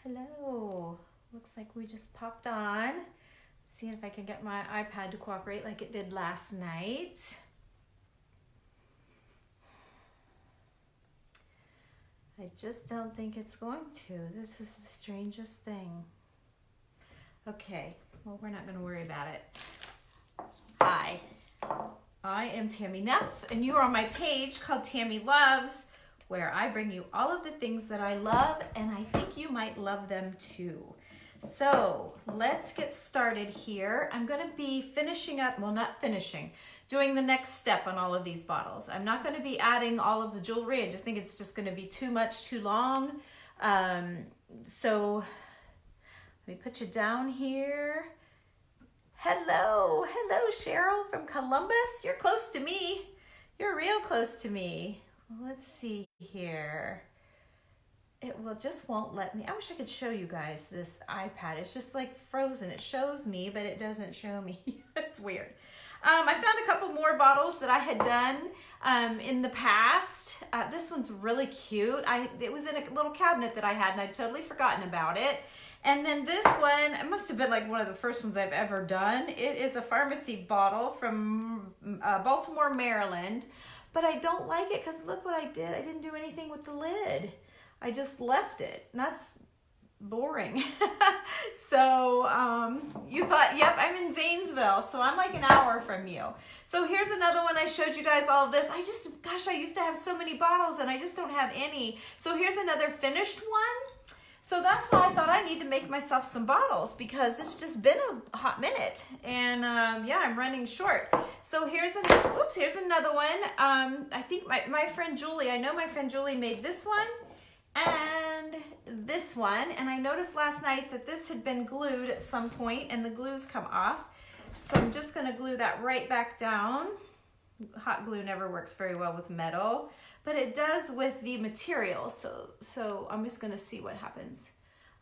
Hello. Looks like we just popped on. See if I can get my iPad to cooperate like it did last night. I just don't think it's going to. This is the strangest thing. Okay, well, we're not going to worry about it. Hi, I am Tammy Neff, and you are on my page called Tammy Loves, where I bring you all of the things that I love, and I think you might love them too. So let's get started here. I'm going to be finishing up, well, not finishing, doing the next step on all of these bottles. I'm not going to be adding all of the jewelry. I just think it's just going to be too much, too long. So let me put you down here. Hello, Cheryl from Columbus. You're close to me. You're real close to me. Let's see here. It just won't let me. I wish I could show you guys this iPad. It's just like frozen. It shows me, but it doesn't show me. It's weird. I found a couple more bottles that I had done in the past. This one's really cute. It was in a little cabinet that I had, and I'd totally forgotten about it. And then this one, it must have been like one of the first ones I've ever done. It is a pharmacy bottle from Baltimore, Maryland. But I don't like it because look what I did. I didn't do anything with the lid. I just left it. And that's boring. So you thought, yep, I'm in Zanesville. So I'm like an hour from you. So here's another one. I showed you guys all of this. Gosh, I used to have so many bottles and I just don't have any. So here's another finished one. So that's why I thought I need to make myself some bottles because it's just been a hot minute. And yeah, I'm running short. So here's another one. I think my friend Julie, I know my friend Julie made this one and this one. And I noticed last night that this had been glued at some point and the glue's come off. So I'm just gonna glue that right back down. Hot glue never works very well with metal, but it does with the material. So I'm just gonna see what happens.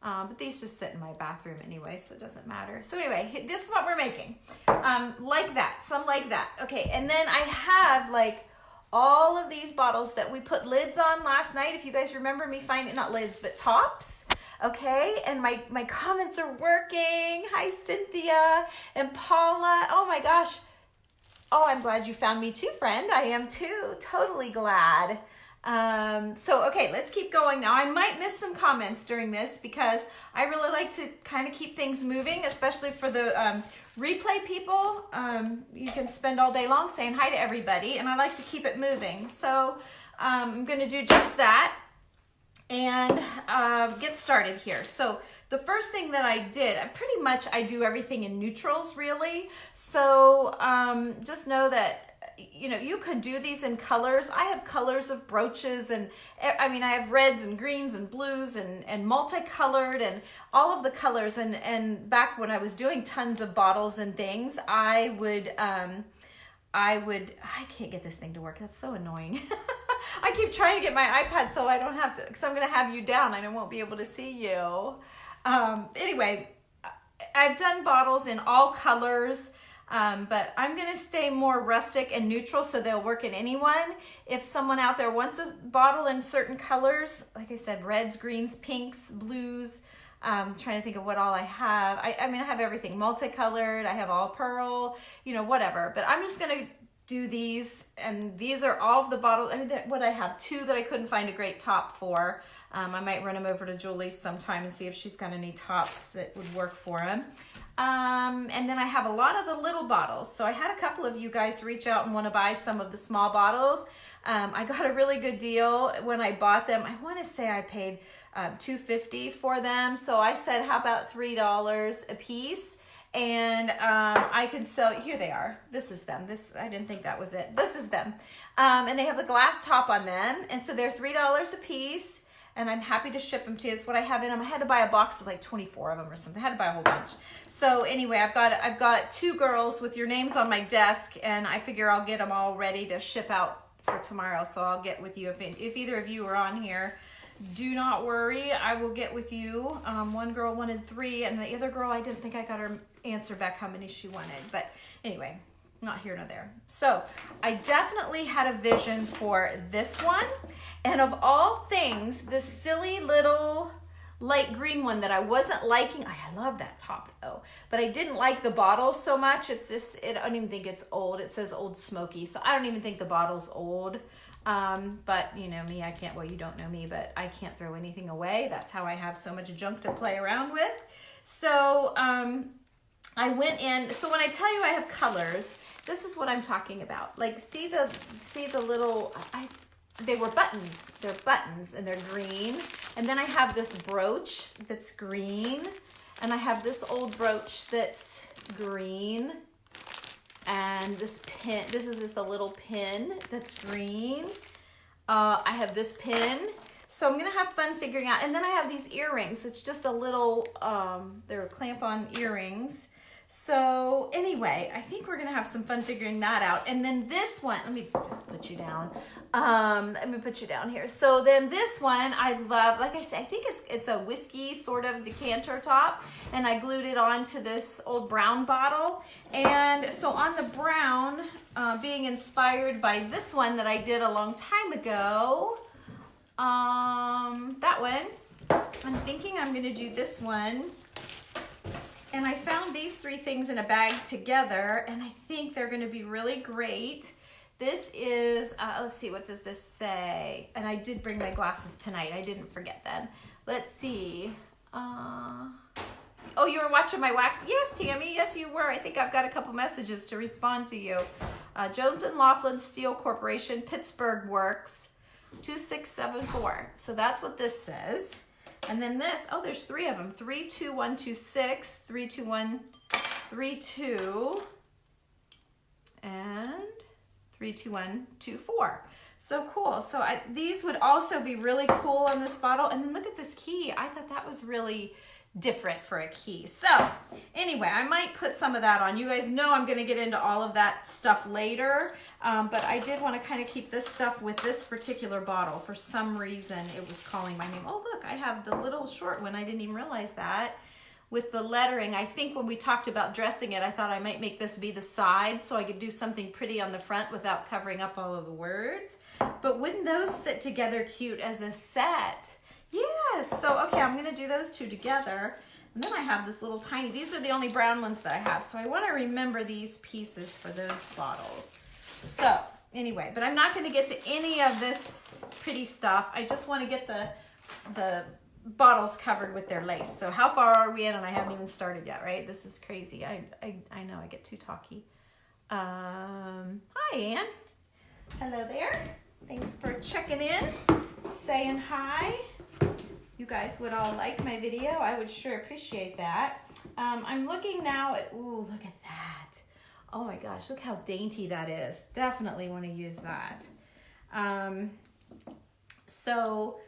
But these just sit in my bathroom anyway, so it doesn't matter. So anyway, this is what we're making. Like that, some like that. Okay, and then I have like all of these bottles that we put lids on last night. If you guys remember me finding, not lids, but tops. Okay, and my comments are working. Hi, Cynthia and Paula. Oh my gosh. Oh, I'm glad you found me too, friend. I am too, totally glad. So, okay, let's keep going now. I might miss some comments during this because I really like to kind of keep things moving, especially for the replay people. You can spend all day long saying hi to everybody, and I like to keep it moving. So I'm going to do just that and get started here. So the first thing that I did, I do everything in neutrals really. So just know that, you know, you could do these in colors. I have colors of brooches and I have reds and greens and blues and multicolored and all of the colors. And back when I was doing tons of bottles and things, I can't get this thing to work. That's so annoying. I keep trying to get my iPad so I don't have to, because I'm going to have you down and I won't be able to see you. Anyway, I've done bottles in all colors, but I'm going to stay more rustic and neutral so they'll work in anyone. If someone out there wants a bottle in certain colors, like I said, reds, greens, pinks, blues, I'm trying to think of what all I have. I have everything multicolored. I have all pearl, you know, whatever. But I'm just going to do these, and these are all of the bottles. What I have, two that I couldn't find a great top for. I might run them over to Julie sometime and see if she's got any tops that would work for them. And then I have a lot of the little bottles. So I had a couple of you guys reach out and want to buy some of the small bottles. I got a really good deal when I bought them. I want to say I paid $2.50 for them. So I said, how about $3 a piece? And I can sell, here they are. This is them. I didn't think that was it. This is them. And they have the glass top on them. And so they're $3 a piece. And I'm happy to ship them to you. It's what I have in them. I had to buy a box of like 24 of them or something. I had to buy a whole bunch. So anyway, I've got two girls with your names on my desk, and I figure I'll get them all ready to ship out for tomorrow. So I'll get with you if either of you are on here. Do not worry, I will get with you. One girl wanted 3, and the other girl, I didn't think I got her answer back how many she wanted. But anyway, not here nor there. So I definitely had a vision for this one. And of all things, this silly little light green one that I wasn't liking. I love that top though, but I didn't like the bottle so much. It's just, I don't even think it's old. It says Old Smoky, so I don't even think the bottle's old. But you know me, I can't, well, you don't know me, but I can't throw anything away. That's how I have so much junk to play around with. So I went in, so when I tell you I have colors, this is what I'm talking about. Like, see the little, they were buttons. They're buttons and they're green. And then I have this brooch that's green. And I have this old brooch that's green. And this pin, this is just a little pin that's green. I have this pin. So I'm gonna have fun figuring out. And then I have these earrings. It's just a little, they're clamp-on earrings. So anyway, I think we're gonna have some fun figuring that out. And then this one, let me just put you down. Let me put you down here. So then this one I love, like I said, I think it's a whiskey sort of decanter top, and I glued it onto this old brown bottle. And so on the brown, being inspired by this one that I did a long time ago, that one, I'm thinking I'm gonna do this one. And I found these three things in a bag together, and I think they're gonna be really great. This is, let's see, what does this say? And I did bring my glasses tonight. I didn't forget them. Let's see. Oh, you were watching my wax? Yes, Tammy, yes you were. I think I've got a couple messages to respond to you. Jones & Laughlin Steel Corporation, Pittsburgh Works, 2674. So that's what this says. And then this, oh, there's three of them. 32126, 32132, and 32124. So cool. So these would also be really cool on this bottle. And then look at this key. I thought that was really different for a key. So anyway, I might put some of that on. You guys know I'm going to get into all of that stuff later. But I did want to kind of keep this stuff with this particular bottle. For some reason, it was calling my name. Oh, look, I have the little short one. I didn't even realize that. With the lettering, I think when we talked about dressing it, I thought I might make this be the side so I could do something pretty on the front without covering up all of the words. But wouldn't those sit together cute as a set? Yes. So, okay, I'm going to do those two together. And then I have this little tiny, these are the only brown ones that I have. So I want to remember these pieces for those bottles. So anyway, but I'm not going to get to any of this pretty stuff. I just want to get the bottles covered with their lace. So how far are we in? And I haven't even started yet, right? This is crazy. I know I get too talky. Hi, Ann. Hello there. Thanks for checking in, saying hi. You guys would all like my video. I would sure appreciate that. I'm looking now at, ooh, look at that. Oh my gosh, look how dainty that is. Definitely want to use that. So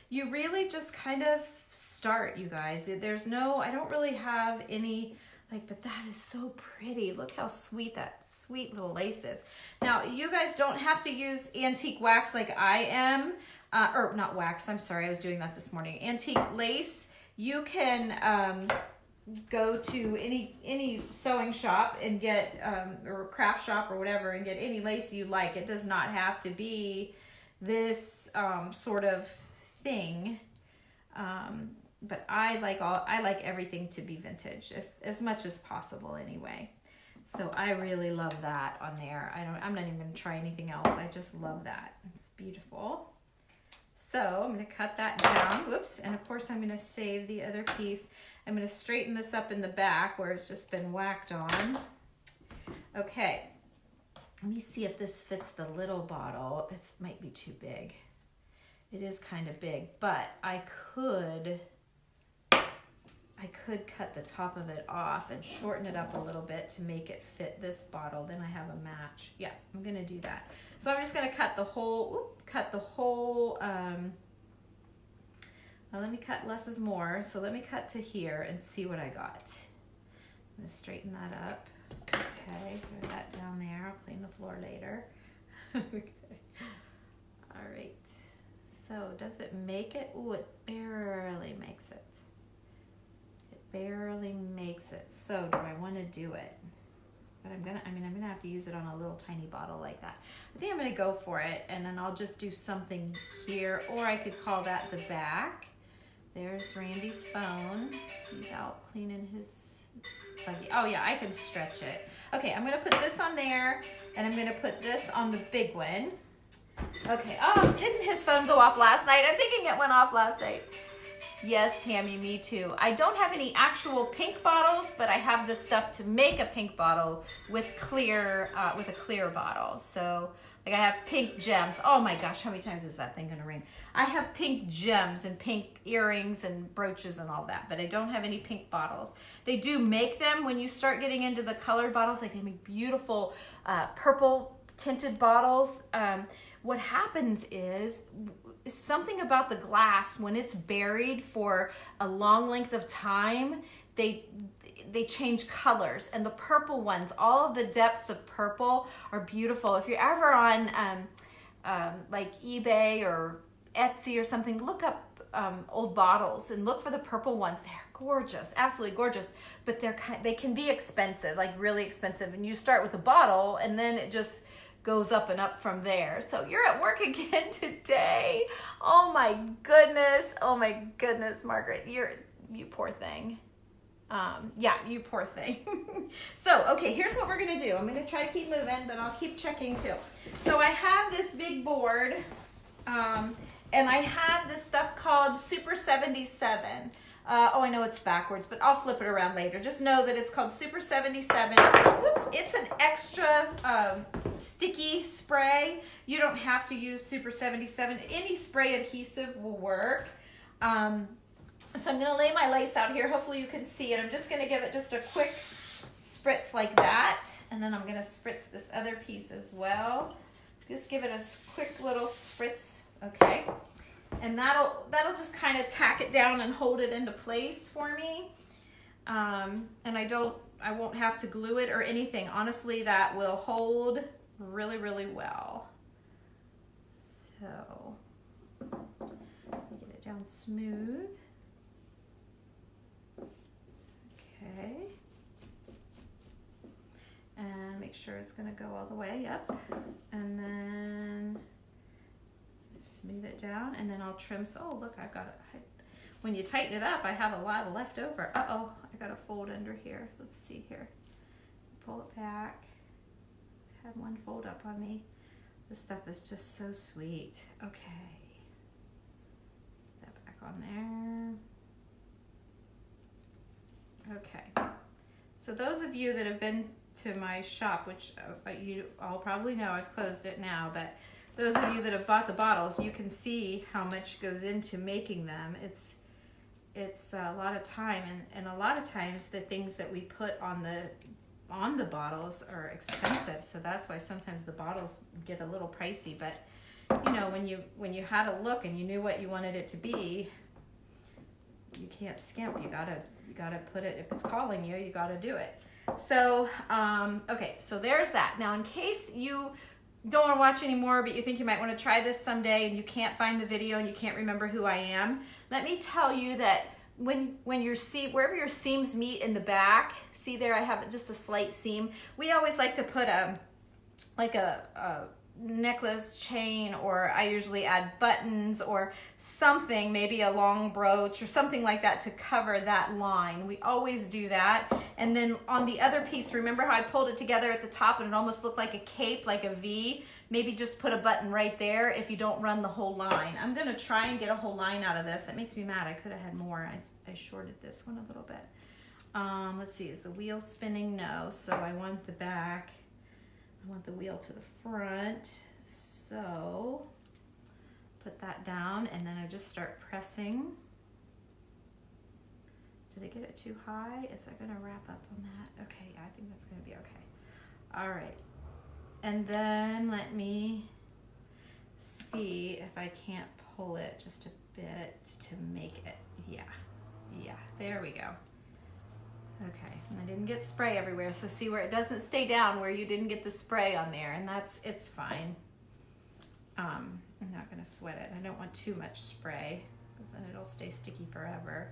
you really just kind of start, you guys. There's no, I don't really have any, like, but that is so pretty. Look how sweet that sweet little lace is. Now, you guys don't have to use antique wax like I am, or not wax, I'm sorry, I was doing that this morning. Antique lace, you can go to any sewing shop and get, or craft shop or whatever, and get any lace you like. It does not have to be this sort of thing. But I like everything to be vintage, as much as possible anyway. So I really love that on there. I'm not even gonna try anything else. I just love that. It's beautiful. So I'm gonna cut that down. Whoops. And of course I'm gonna save the other piece. I'm gonna straighten this up in the back where it's just been whacked on. Okay. Let me see if this fits the little bottle. It might be too big. It is kind of big, but I could cut the top of it off and shorten it up a little bit to make it fit this bottle. Then I have a match. Yeah, I'm gonna do that. So I'm just gonna cut the whole, well, let me cut less is more. So let me cut to here and see what I got. I'm gonna straighten that up. Okay, throw that down there. I'll clean the floor later. Okay. All right. So does it make it? Ooh, it barely makes it. It barely makes it. So do I want to do it? but I'm gonna have to use it on a little tiny bottle like that. I think I'm gonna go for it, and then I'll just do something here, or I could call that the back. There's Randy's phone. He's out cleaning his buggy. Oh yeah, I can stretch it. Okay, I'm gonna put this on there, and I'm gonna put this on the big one. Okay, oh, didn't his phone go off last night? I'm thinking it went off last night. Yes, Tammy, me too. I don't have any actual pink bottles, but I have the stuff to make a pink bottle with a clear bottle. So, like I have pink gems. Oh my gosh, how many times is that thing gonna ring? I have pink gems and pink earrings and brooches and all that, but I don't have any pink bottles. They do make them when you start getting into the colored bottles. Like they make beautiful purple tinted bottles. What happens is something about the glass, when it's buried for a long length of time, they change colors, and the purple ones, all of the depths of purple are beautiful. If you're ever on like eBay or Etsy or something, look up old bottles and look for the purple ones. They're gorgeous, absolutely gorgeous, but they can be expensive, like really expensive. And you start with a bottle, and then it just goes up and up from there. So you're at work again today. Oh my goodness, Margaret, you poor thing. Yeah, you poor thing. So, okay, here's what we're gonna do. I'm gonna try to keep moving, but I'll keep checking too. So I have this big board, and I have this stuff called Super 77. Oh, I know it's backwards, but I'll flip it around later. Just know that it's called Super 77. Whoops, it's an extra sticky spray. You don't have to use Super 77. Any spray adhesive will work. So I'm gonna lay my lace out here. Hopefully you can see it. I'm just gonna give it just a quick spritz like that. And then I'm gonna spritz this other piece as well. Just give it a quick little spritz, okay? And that'll just kind of tack it down and hold it into place for me. And I won't have to glue it or anything. Honestly, that will hold really, really well. So, get it down smooth. Okay. And make sure it's gonna go all the way up. And then smooth it down, and then I'll trim. So, oh look, I've got it. When you tighten it up, I have a lot left over. Uh-oh, I got a fold under here. Let's see here. Pull it back. I had one fold up on me. This stuff is just so sweet. Okay. Put that back on there. Okay. So those of you that have been to my shop, which you all probably know, I've closed it now, but those of you that have bought the bottles, you can see how much goes into making them. It's a lot of time, and a lot of times the things that we put on the bottles are expensive. So that's why sometimes the bottles get a little pricey. But you know, when you had a look and you knew what you wanted it to be, you can't skimp. You gotta put it. If it's calling you, you gotta do it. So okay, so there's that. Now, in case you don't want to watch anymore, but you think you might want to try this someday and you can't find the video and you can't remember who I am, let me tell you that when wherever your seams meet in the back, see there I have just a slight seam. We always like to put a necklace chain, or I usually add buttons or something, maybe a long brooch or something like that to cover that line. We always do that. And then on the other piece, remember how I pulled it together at the top and it almost looked like a cape, like a V? Maybe just put a button right there if you don't run the whole line. I'm gonna try and get a whole line out of this. It makes me mad, I could have had more. I shorted this one a little bit. Let's see, is the wheel spinning? No, so I want the back. I want the wheel to the front, so put that down, and then I just start pressing. Did I get it too high? Is that gonna wrap up on that? Okay, I think that's gonna be okay. All right, and then let me see if I can't pull it just a bit to make it, yeah, there we go. Okay, and I didn't get spray everywhere, so see where it doesn't stay down where you didn't get the spray on there, and it's fine. I'm not gonna sweat it. I don't want too much spray because then it'll stay sticky forever.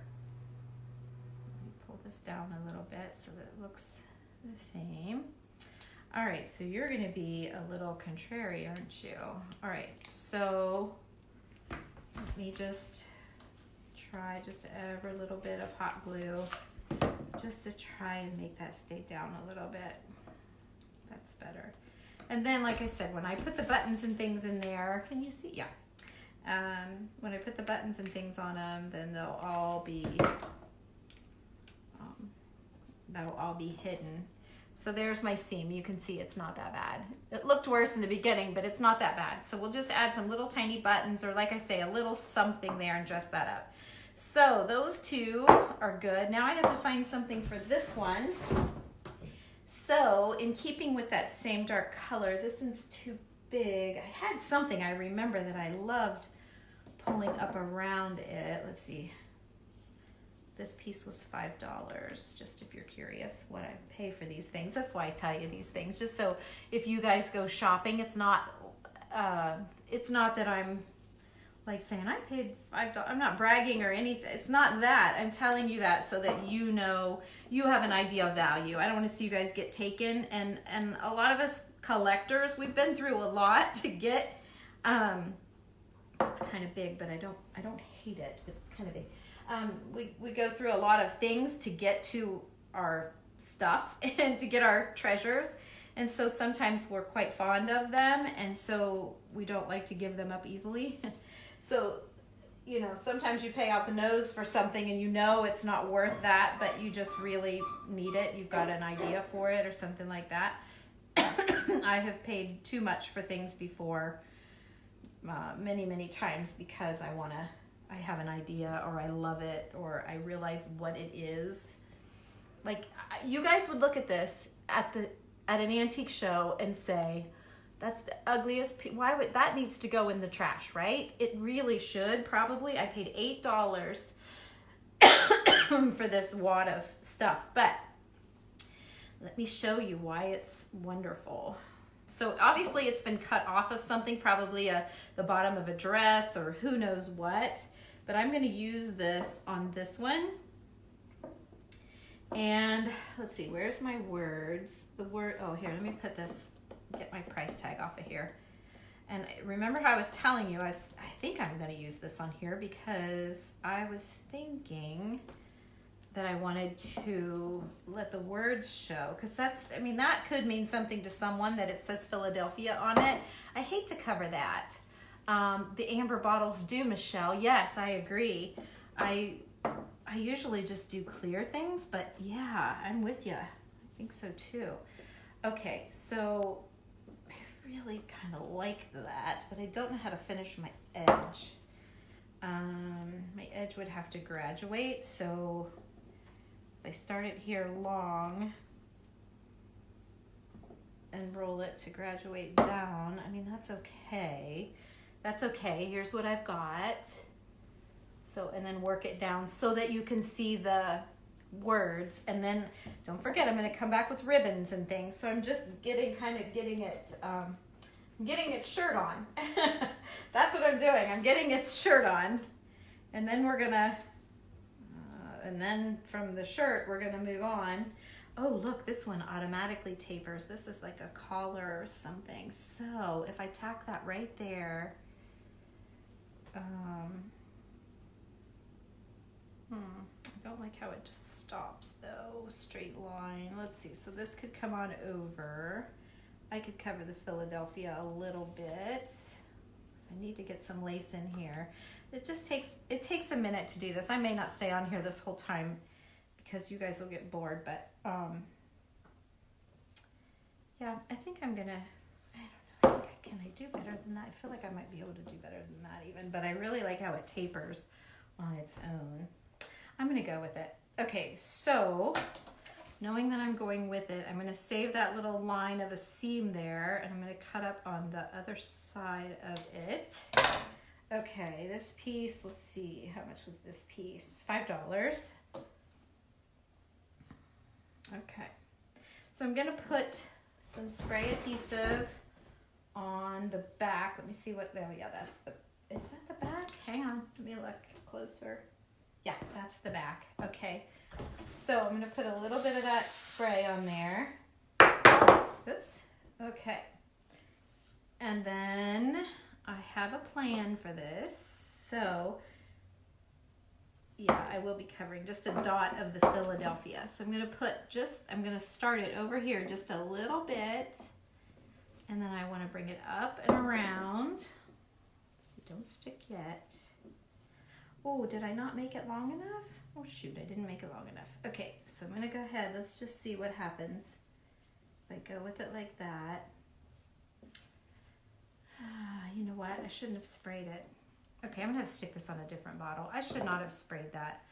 Let me pull this down a little bit so that it looks the same. All right, so you're gonna be a little contrary, aren't you? All right, so let me just try just every little bit of hot glue just to try and make that stay down a little bit. That's better. And then, like I said, when I put the buttons and things in there, can you see? Yeah. When I put the buttons and things on them, then they'll all be hidden. So there's my seam. You can see it's not that bad. It looked worse in the beginning, but it's not that bad. So we'll just add some little tiny buttons, or like I say, a little something there and dress that up. So those two are good. Now I have to find something for this one. So in keeping with that same dark color, this one's too big. I had something I remember that I loved pulling up around it. Let's see. This piece was $5, just if you're curious what I pay for these things. That's why I tell you these things, just so if you guys go shopping, it's not that I'm like saying I paid $5. I'm not bragging or anything. It's not that. I'm telling you that so that you know, you have an idea of value. I don't want to see you guys get taken. And a lot of us collectors, we've been through a lot to get. It's kind of big, but I don't hate it. But it's kind of big. We go through a lot of things to get to our stuff and to get our treasures. And so sometimes we're quite fond of them. And so we don't like to give them up easily. So, you know, sometimes you pay out the nose for something and you know it's not worth that, but you just really need it. You've got an idea for it or something like that. I have paid too much for things before, many, many times, because I have an idea, or I love it, or I realize what it is. Like, you guys would look at this at an antique show and say, that's the ugliest why would that needs to go in the trash, right? It really should, probably. I paid $8 for this wad of stuff, but let me show you why it's wonderful. So obviously it's been cut off of something, probably the bottom of a dress or who knows what, but I'm going to use this on this one. And let's see, where's my words? Oh, here, let me put this, get my price tag off of here. And remember how I was telling you, I think I'm going to use this on here because I was thinking that I wanted to let the words show, because that could mean something to someone that it says Philadelphia on it. I hate to cover that. The amber bottles do, Michelle. Yes, I agree. I usually just do clear things, but yeah, I'm with you. I think so too. Okay, so I really kind of like that, but I don't know how to finish my edge. My edge would have to graduate, so if I start it here long and roll it to graduate down, I mean, that's okay. That's okay. Here's what I've got. So, and then work it down so that you can see the words. And then don't forget, I'm going to come back with ribbons and things. So I'm just getting its shirt on. That's what I'm doing. I'm getting its shirt on. And then we're going to, and then from the shirt, we're going to move on. Oh, look, this one automatically tapers. This is like a collar or something. So if I tack that right there, I don't like how it just stops though, straight line. Let's see, so this could come on over. I could cover the Philadelphia a little bit. I need to get some lace in here. It takes a minute to do this. I may not stay on here this whole time because you guys will get bored, but yeah, I think I'm gonna, I don't know, can I do better than that? I feel like I might be able to do better than that even, but I really like how it tapers on its own. I'm gonna go with it. Okay, so knowing that I'm going with it, I'm gonna save that little line of a seam there, and I'm gonna cut up on the other side of it. Okay, this piece, let's see, how much was this piece? $5. Okay, so I'm gonna put some spray adhesive on the back. Let me see what, oh yeah, is that the back? Hang on, let me look closer. Yeah, that's the back. Okay, so I'm gonna put a little bit of that spray on there. Oops, Okay. And then I have a plan for this. So yeah, I will be covering just a dot of the Philadelphia. So I'm gonna start it over here just a little bit. And then I want to bring it up and around. Don't stick yet. Oh, did I not make it long enough? Oh shoot, I didn't make it long enough. Okay, so I'm gonna go ahead. Let's just see what happens. If I go with it like that. You know what? I shouldn't have sprayed it. Okay, I'm gonna have to stick this on a different bottle. I should not have sprayed that.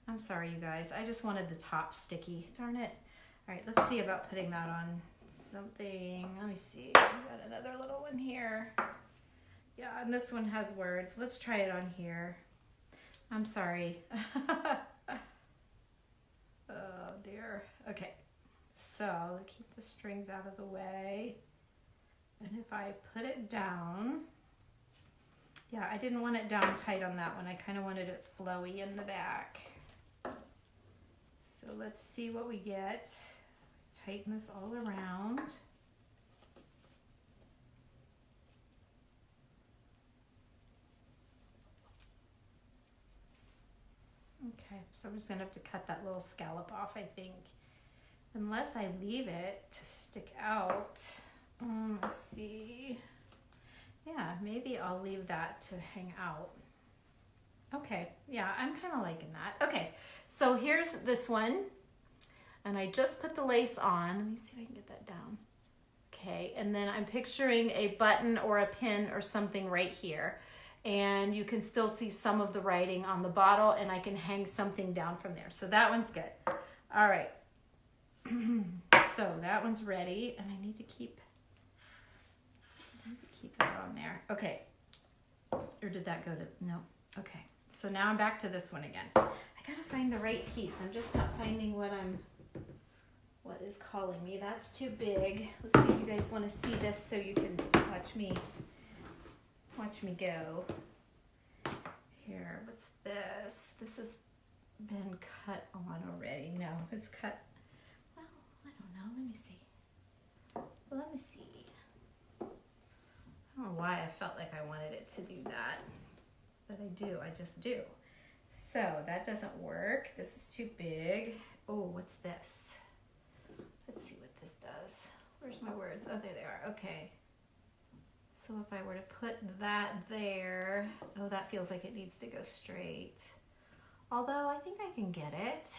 I'm sorry, you guys. I just wanted the top sticky. Darn it. All right, let's see about putting that on something. Let me see. I got another little one here. Yeah, and this one has words. Let's try it on here. I'm sorry. Oh dear. Okay, so keep the strings out of the way. And if I put it down, yeah, I didn't want it down tight on that one. I kind of wanted it flowy in the back. So let's see what we get. Tighten this all around. Okay, so I'm just gonna have to cut that little scallop off, I think. Unless I leave it to stick out. Let's see. Yeah, maybe I'll leave that to hang out. Okay, yeah, I'm kind of liking that. Okay, so here's this one. And I just put the lace on. Let me see if I can get that down. Okay, and then I'm picturing a button or a pin or something right here. And you can still see some of the writing on the bottle, and I can hang something down from there. So that one's good. All right. So that one's ready, and I need to keep that on there. Okay. Or did that go to, no. Okay. So now I'm back to this one again. I gotta find the right piece. I'm just not finding what is calling me. That's too big. Let's see if you guys want to see this so you can watch me go. Here, what's this? This has been cut on already. No, it's cut. Well, I don't know. Let me see. I don't know why I felt like I wanted it to do that, but I do. I just do. So that doesn't work. This is too big. Oh, what's this? Let's see what this does. Where's my words? Oh, there they are. Okay. So if I were to put that there, oh, that feels like it needs to go straight. Although I think I can get it.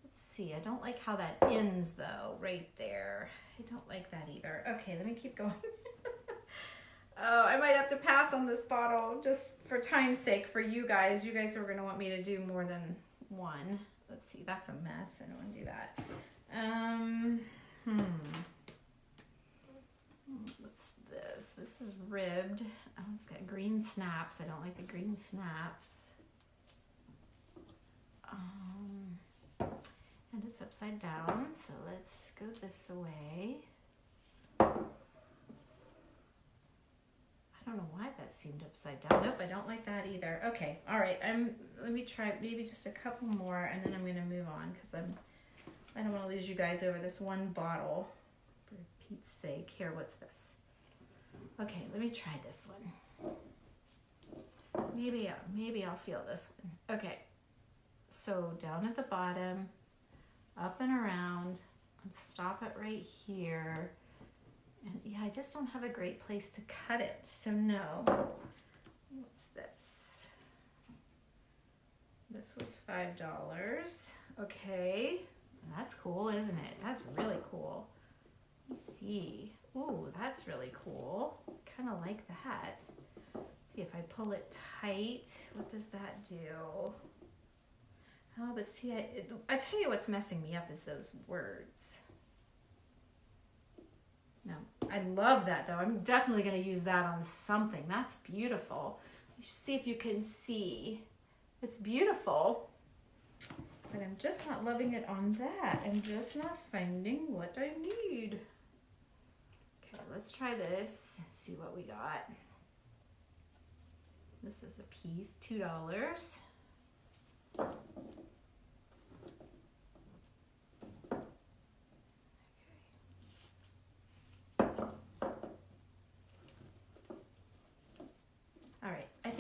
Let's see. I don't like how that ends though, right there. I don't like that either. Okay, let me keep going. Oh, I might have to pass on this bottle just for time's sake for you guys. You guys are going to want me to do more than one. Let's see. That's a mess. I don't want to do that. What's this? This is ribbed. Oh, it's got green snaps. I don't like the green snaps. And it's upside down. So let's go this way. I don't know why that seemed upside down. Nope, I don't like that either. Okay, all right. Let me try maybe just a couple more, and then I'm going to move on because I don't want to lose you guys over this one bottle. For Pete's sake. Here, what's this? Okay, let me try this one. Maybe I'll feel this one. Okay, so down at the bottom, up and around, and stop it right here. And yeah, I just don't have a great place to cut it, so no. What's this? This was $5. Okay, that's cool, isn't it? That's really cool. Let me see. Ooh, that's really cool. Kind of like that. Let's see if I pull it tight. What does that do? Oh, but see, I tell you what's messing me up is those words. No, I love that though. I'm definitely going to use that on something. That's beautiful. You should see if you can see. It's beautiful, but I'm just not loving it on that. I'm just not finding what I need. Okay, let's try this and see what we got. This is a piece, $2.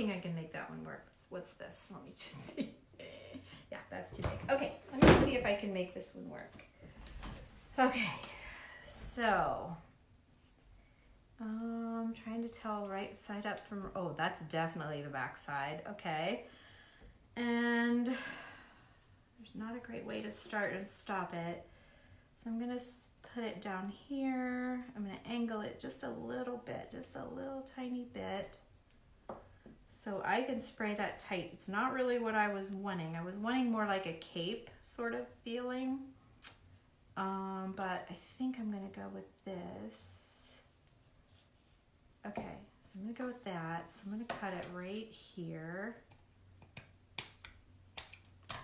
think I can make that one work. What's this? Let me just see. Yeah, that's too big. Okay, let me see if I can make this one work. Okay, so trying to tell right side up from, oh, that's definitely the back side. Okay, and there's not a great way to start and stop it. So I'm gonna put it down here. I'm gonna angle it just a little bit, just a little tiny bit, so I can spray that tight. It's not really what I was wanting. I was wanting more like a cape sort of feeling, but I think I'm gonna go with this. Okay, so I'm gonna go with that. So I'm gonna cut it right here.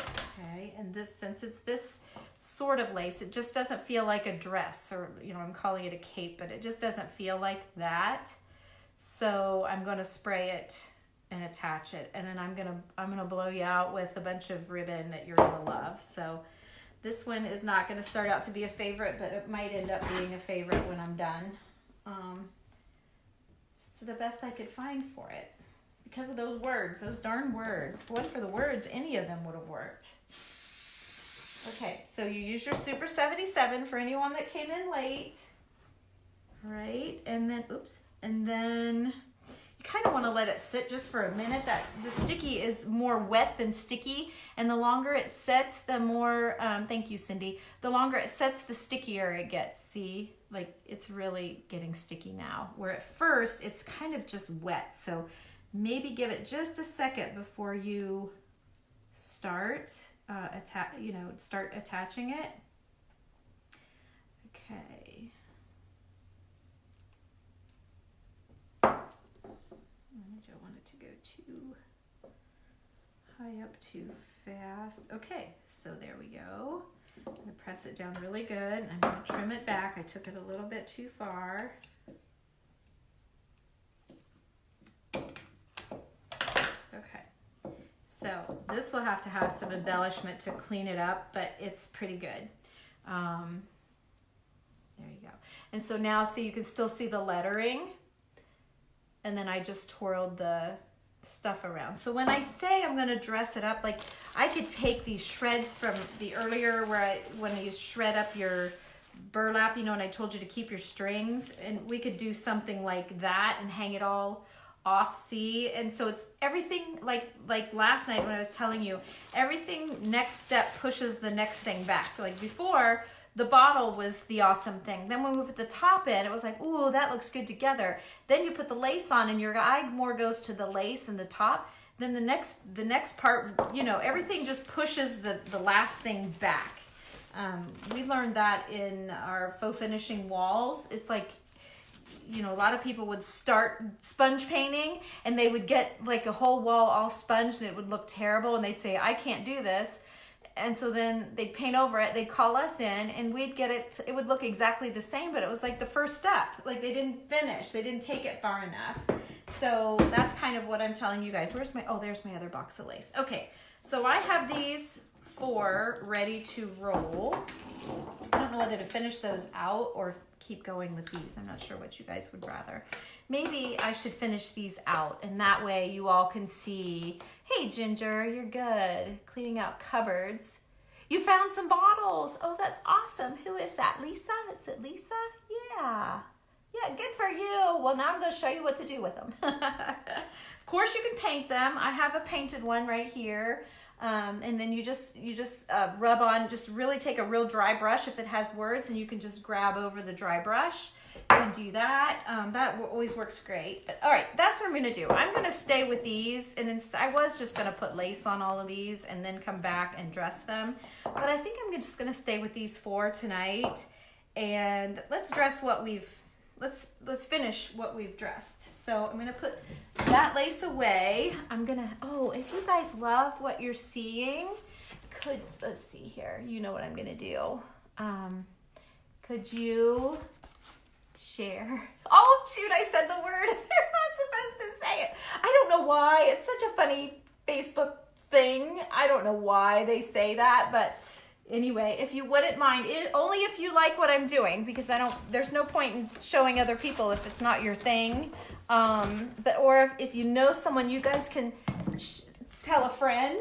Okay, and this, since it's this sort of lace, it just doesn't feel like a dress, or, you know, I'm calling it a cape, but it just doesn't feel like that. So I'm going to spray it and attach it, and then I'm gonna blow you out with a bunch of ribbon that you're gonna love. So this one is not going to start out to be a favorite, but it might end up being a favorite when I'm done. It's the best I could find for it because of those words, those darn words. If it wasn't for the words, any of them would have worked. Okay, so you use your Super 77 for anyone that came in late. All right, and then, oops, and then you kind of want to let it sit just for a minute. That the sticky is more wet than sticky, and the longer it sets, the more, thank you, Cindy, the longer it sets, the stickier it gets. See, like it's really getting sticky now, where at first it's kind of just wet. So maybe give it just a second before you start start attaching it. Okay. I don't want it to go too high up too fast. Okay, so there we go. I'm going to press it down really good, and I'm going to trim it back. I took it a little bit too far. Okay, so this will have to have some embellishment to clean it up, but it's pretty good. There you go. And so now, see, you can still see the lettering, and then I just twirled the stuff around. So when I say I'm going to dress it up, like I could take these shreds from the earlier when you shred up your burlap, you know, and I told you to keep your strings, and we could do something like that and hang it all off, see? And so it's everything like last night when I was telling you, everything next step pushes the next thing back. Like before, the bottle was the awesome thing. Then when we put the top in, it was like, ooh, that looks good together. Then you put the lace on, and your eye more goes to the lace and the top. Then the next part, you know, everything just pushes the last thing back. We learned that in our faux finishing walls. It's like, you know, a lot of people would start sponge painting, and they would get like a whole wall all sponged, and it would look terrible, and they'd say, I can't do this. And so then they'd paint over it, they'd call us in, and we'd get it, it would look exactly the same, but it was like the first step. Like they didn't finish, they didn't take it far enough. So that's kind of what I'm telling you guys. Where's my, oh, there's my other box of lace. Okay, so I have these 4 ready to roll. I don't know whether to finish those out or keep going with these. I'm not sure what you guys would rather. Maybe I should finish these out, and that way you all can see, hey Ginger, you're good. Cleaning out cupboards. You found some bottles. Oh, that's awesome. Who is that? Lisa? Is it Lisa? Yeah. Yeah, good for you. Well, now I'm going to show you what to do with them. Of course you can paint them. I have a painted one right here. And then you just rub on, just really take a real dry brush if it has words, and you can just grab over the dry brush and do that. That always works great. But all right, that's what I'm going to do. I'm going to stay with these, and then I was just going to put lace on all of these and then come back and dress them. But I think I'm just going to stay with these 4 tonight, and let's dress what we've, let's finish what we've dressed. So I'm going to put that lace away. I'm going to, oh, if you guys love what you're seeing, let's see here. You know what I'm going to do. Could you share? Oh, shoot, I said the word. They're not supposed to say it. I don't know why. It's such a funny Facebook thing. I don't know why they say that, but anyway, if you wouldn't mind, only if you like what I'm doing, because there's no point in showing other people if it's not your thing. Or if you know someone, you guys can tell a friend,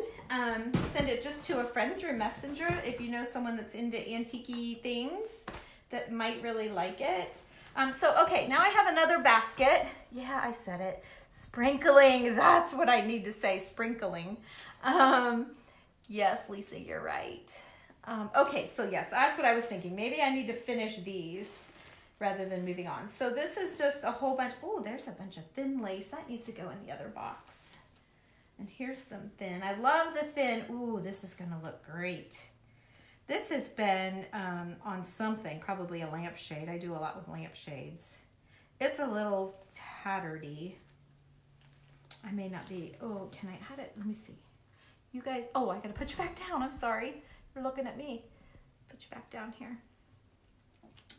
send it just to a friend through Messenger if you know someone that's into antique-y things that might really like it. Okay, now I have another basket. Yeah, I said it. Sprinkling, that's what I need to say, sprinkling. Yes, Lisa, you're right. Okay, so yes, that's what I was thinking. Maybe I need to finish these rather than moving on. So this is just a whole bunch. Oh, there's a bunch of thin lace. That needs to go in the other box. And here's some thin. I love the thin. Ooh, this is going to look great. This has been on something, probably a lampshade. I do a lot with lampshades. It's a little tattery. I may not be. Oh, can I had it? Let me see. You guys. Oh, I got to put you back down. I'm sorry. You're looking at me. Put you back down here.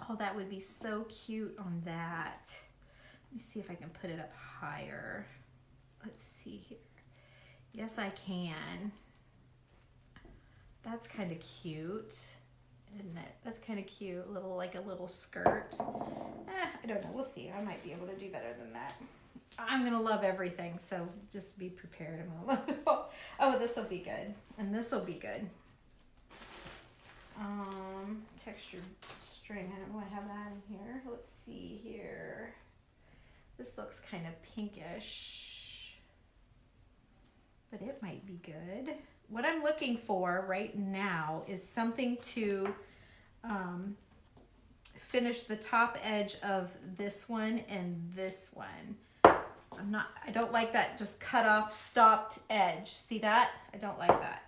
Oh, that would be so cute on that. Let me see if I can put it up higher. Let's see here. Yes, I can. That's kind of cute, isn't it? That's kind of cute. Like a little skirt. I don't know. We'll see. I might be able to do better than that. I'm going to love everything, so just be prepared. Oh, this will be good. And this will be good. Textured string. I don't know. I have that in here. Let's see here. This looks kind of pinkish, but it might be good. What I'm looking for right now is something to finish the top edge of this one and this one. I don't like that just cut off, stopped edge. See that? I don't like that.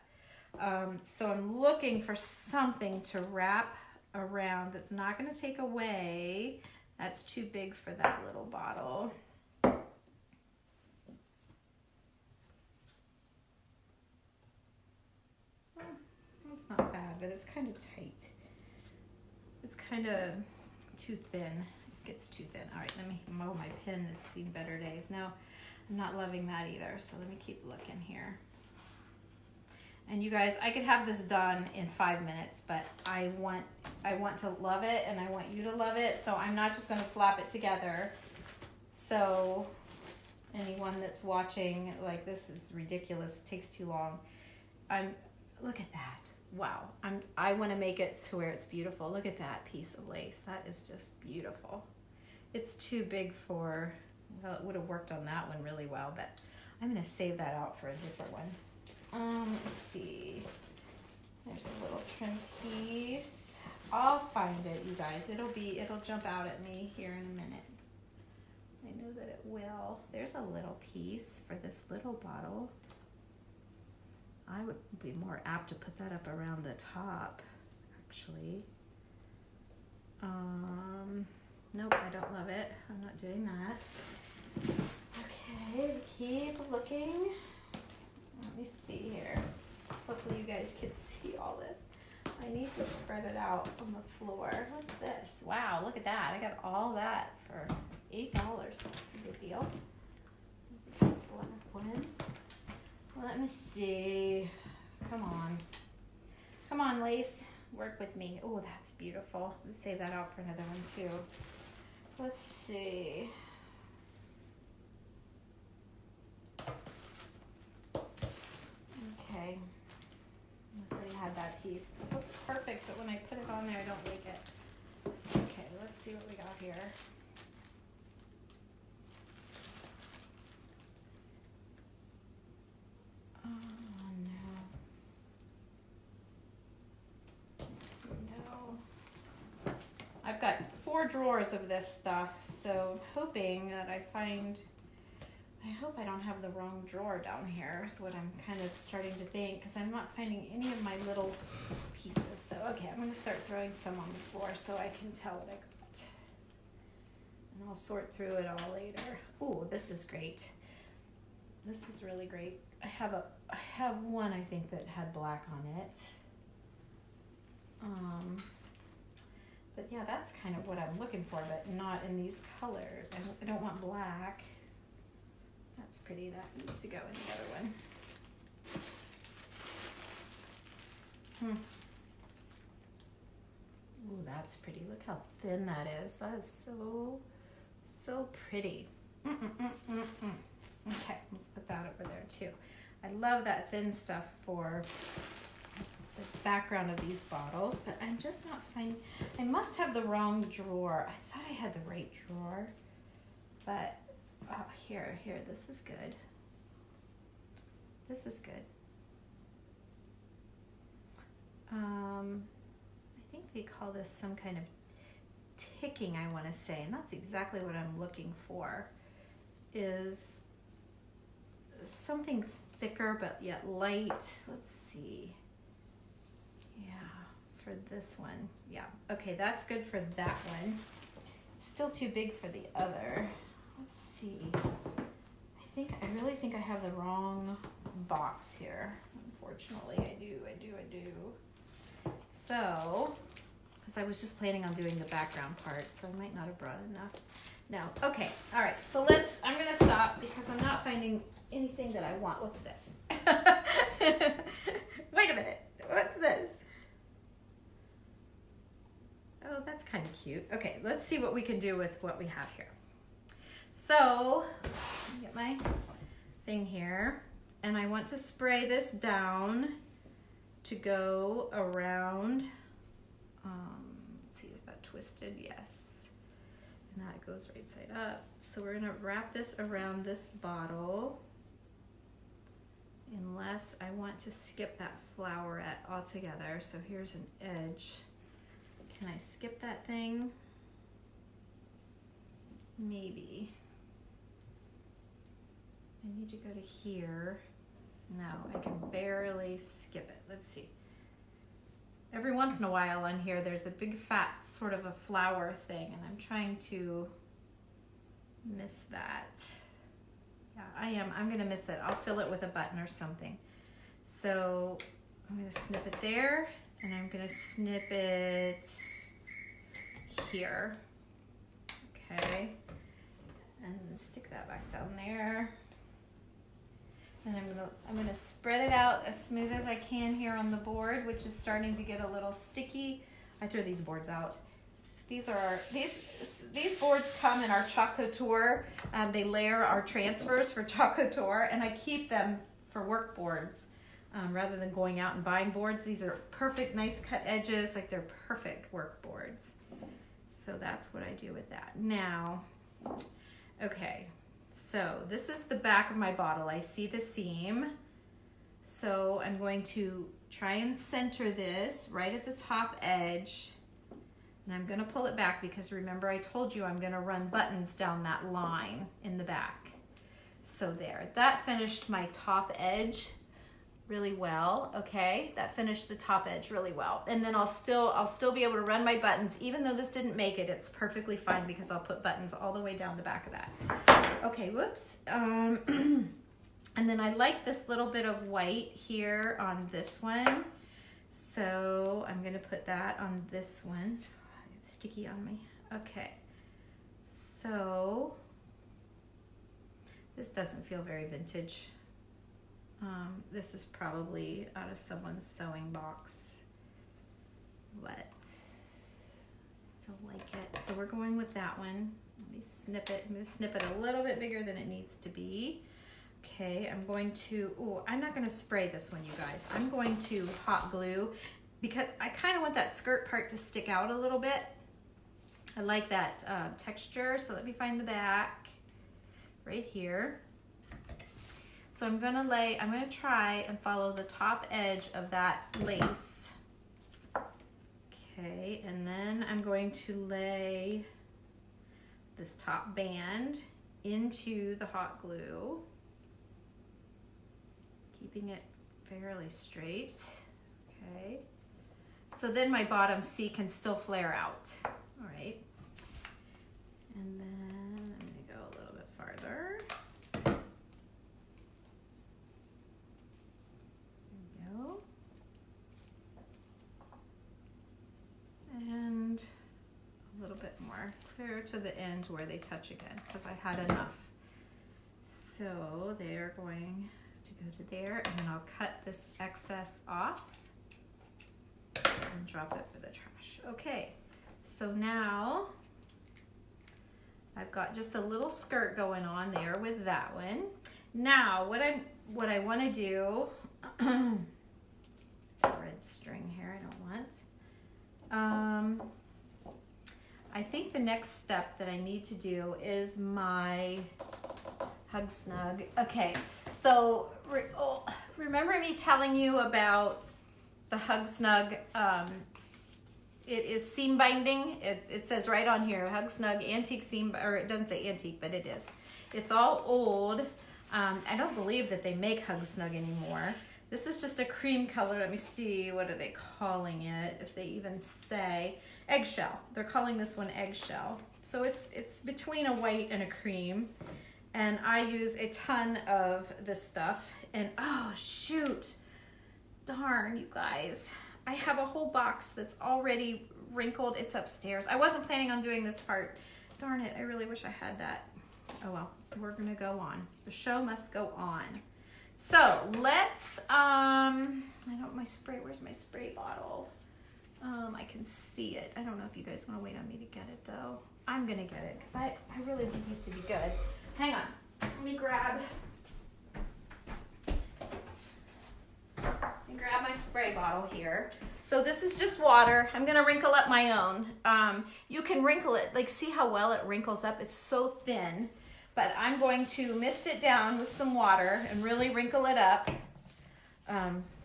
So I'm looking for something to wrap around that's not going to take away. That's too big for that little bottle. It's not bad, but it's kind of tight. It's kind of too thin. It gets too thin. All right, my pen has seen better days. No, I'm not loving that either, so let me keep looking here. And you guys, I could have this done in 5 minutes, but I want to love it, and I want you to love it, so I'm not just going to slap it together. So anyone that's watching, like, this is ridiculous, takes too long. Look at that. Wow. I want to make it to where it's beautiful. Look at that piece of lace. That is just beautiful. It's too big for, well, it would have worked on that one really well, but I'm going to save that out for a different one. Let's see. There's a little trim piece. I'll find it, you guys. It'll jump out at me here in a minute. I know that it will. There's a little piece for this little bottle. I would be more apt to put that up around the top, actually. Nope, I don't love it. I'm not doing that. Okay, keep looking. Let me see here. Hopefully you guys can see all this. I need to spread it out on the floor. What's this? Wow, look at that. I got all that for $8. That's a good deal. Let me see. Come on. Come on, lace. Work with me. Oh, that's beautiful. Let's save that out for another one, too. Let's see. Okay. I already had that piece. It looks perfect, but when I put it on there, I don't like it. Okay, let's see what we got here. I've got 4 drawers of this stuff, so I'm hoping that I hope I don't have the wrong drawer down here, is what I'm kind of starting to think, because I'm not finding any of my little pieces. So, okay, I'm going to start throwing some on the floor so I can tell what I got. And I'll sort through it all later. Ooh, this is great. This is really great. I have one, I think, that had black on it. But yeah, that's kind of what I'm looking for, but not in these colors. I don't want black. That's pretty. That needs to go in the other one. that's pretty. Look how thin that is. That is so pretty. Okay, let's put that over there too. I love that thin stuff for the background of these bottles, but I'm just not finding, I must have the wrong drawer. I thought I had the right drawer, but oh, here, this is good. This is good. I think they call this some kind of ticking, I want to say, and that's exactly what I'm looking for, is something thicker but yet light. Let's see. Yeah, for this one. Yeah, okay, that's good for that one. It's still too big for the other. Let's see. I really think I have the wrong box here. Unfortunately, I do. So, because I was just planning on doing the background part, so I might not have brought enough. No, okay, all right, so I'm gonna stop because I'm not finding anything that I want. What's this? Wait a minute, what's this? Oh, that's kind of cute. Okay, let's see what we can do with what we have here. So, let me get my thing here, and I want to spray this down to go around. Let's see, is that twisted? Yes. And that goes right side up. So we're gonna wrap this around this bottle, unless I want to skip that flowerette altogether. So here's an edge. Can I skip that thing? Maybe. I need to go to here. No, I can barely skip it. Let's see. Every once in a while on here, there's a big fat sort of a flower thing, and I'm trying to miss that. Yeah, I am. I'm gonna miss it. I'll fill it with a button or something. So I'm gonna snip it there, and I'm gonna snip it here. Okay, and stick that back down there. And I'm gonna spread it out as smooth as I can here on the board, which is starting to get a little sticky. I threw these boards out. These boards come in our Chalk Couture. They layer our transfers for Chalk Couture, and I keep them for work boards rather than going out and buying boards. These are perfect, nice cut edges, like they're perfect work boards. So that's what I do with that. Now, okay. So this is the back of my bottle. I see the seam. So I'm going to try and center this right at the top edge. And I'm gonna pull it back because remember I told you I'm gonna run buttons down that line in the back. So there, that finished my top edge really well, okay? That finished the top edge really well. And then I'll still be able to run my buttons. Even though this didn't make it, it's perfectly fine because I'll put buttons all the way down the back of that. Okay, whoops. And then I like this little bit of white here on this one. So I'm gonna put that on this one. It's sticky on me. Okay, so this doesn't feel very vintage. This is probably out of someone's sewing box, but still like it. So we're going with that one. Let me snip it. I'm going to snip it a little bit bigger than it needs to be. Okay, I'm going to, oh, I'm not going to spray this one, you guys. I'm going to hot glue because I kind of want that skirt part to stick out a little bit. I like that texture, so let me find the back right here. So I'm gonna try and follow the top edge of that lace. Okay, and then I'm going to lay this top band into the hot glue, keeping it fairly straight. Okay, so then my bottom C can still flare out. All right, and then I'm gonna go a little bit farther. And a little bit more clear to the end where they touch again because I had enough. So they're going to go to there, and then I'll cut this excess off and drop it for the trash. Okay, So now I've got just a little skirt going on there with that one. Now what I want to do, red string here I don't want. I think the next step that I need to do is my Hug Snug. Okay, so remember me telling you about the Hug Snug? It is seam binding. It says right on here, Hug Snug antique seam, or it doesn't say antique, but it is. It's all old. I don't believe that they make Hug Snug anymore. This is just a cream color. Let me see, what are they calling it? If they even say eggshell. They're calling this one eggshell. So it's between a white and a cream. And I use a ton of this stuff. And oh shoot, darn you guys. I have a whole box that's already wrinkled. It's upstairs. I wasn't planning on doing this part. Darn it, I really wish I had that. Oh well, we're gonna go on. The show must go on. So let's, where's my spray bottle? I can see it. I don't know if you guys wanna wait on me to get it though. I'm gonna get it because I really think these to be good. Hang on, let me grab my spray bottle here. So this is just water. I'm gonna wrinkle up my own. You can wrinkle it, like see how well it wrinkles up? It's so thin, but I'm going to mist it down with some water and really wrinkle it up.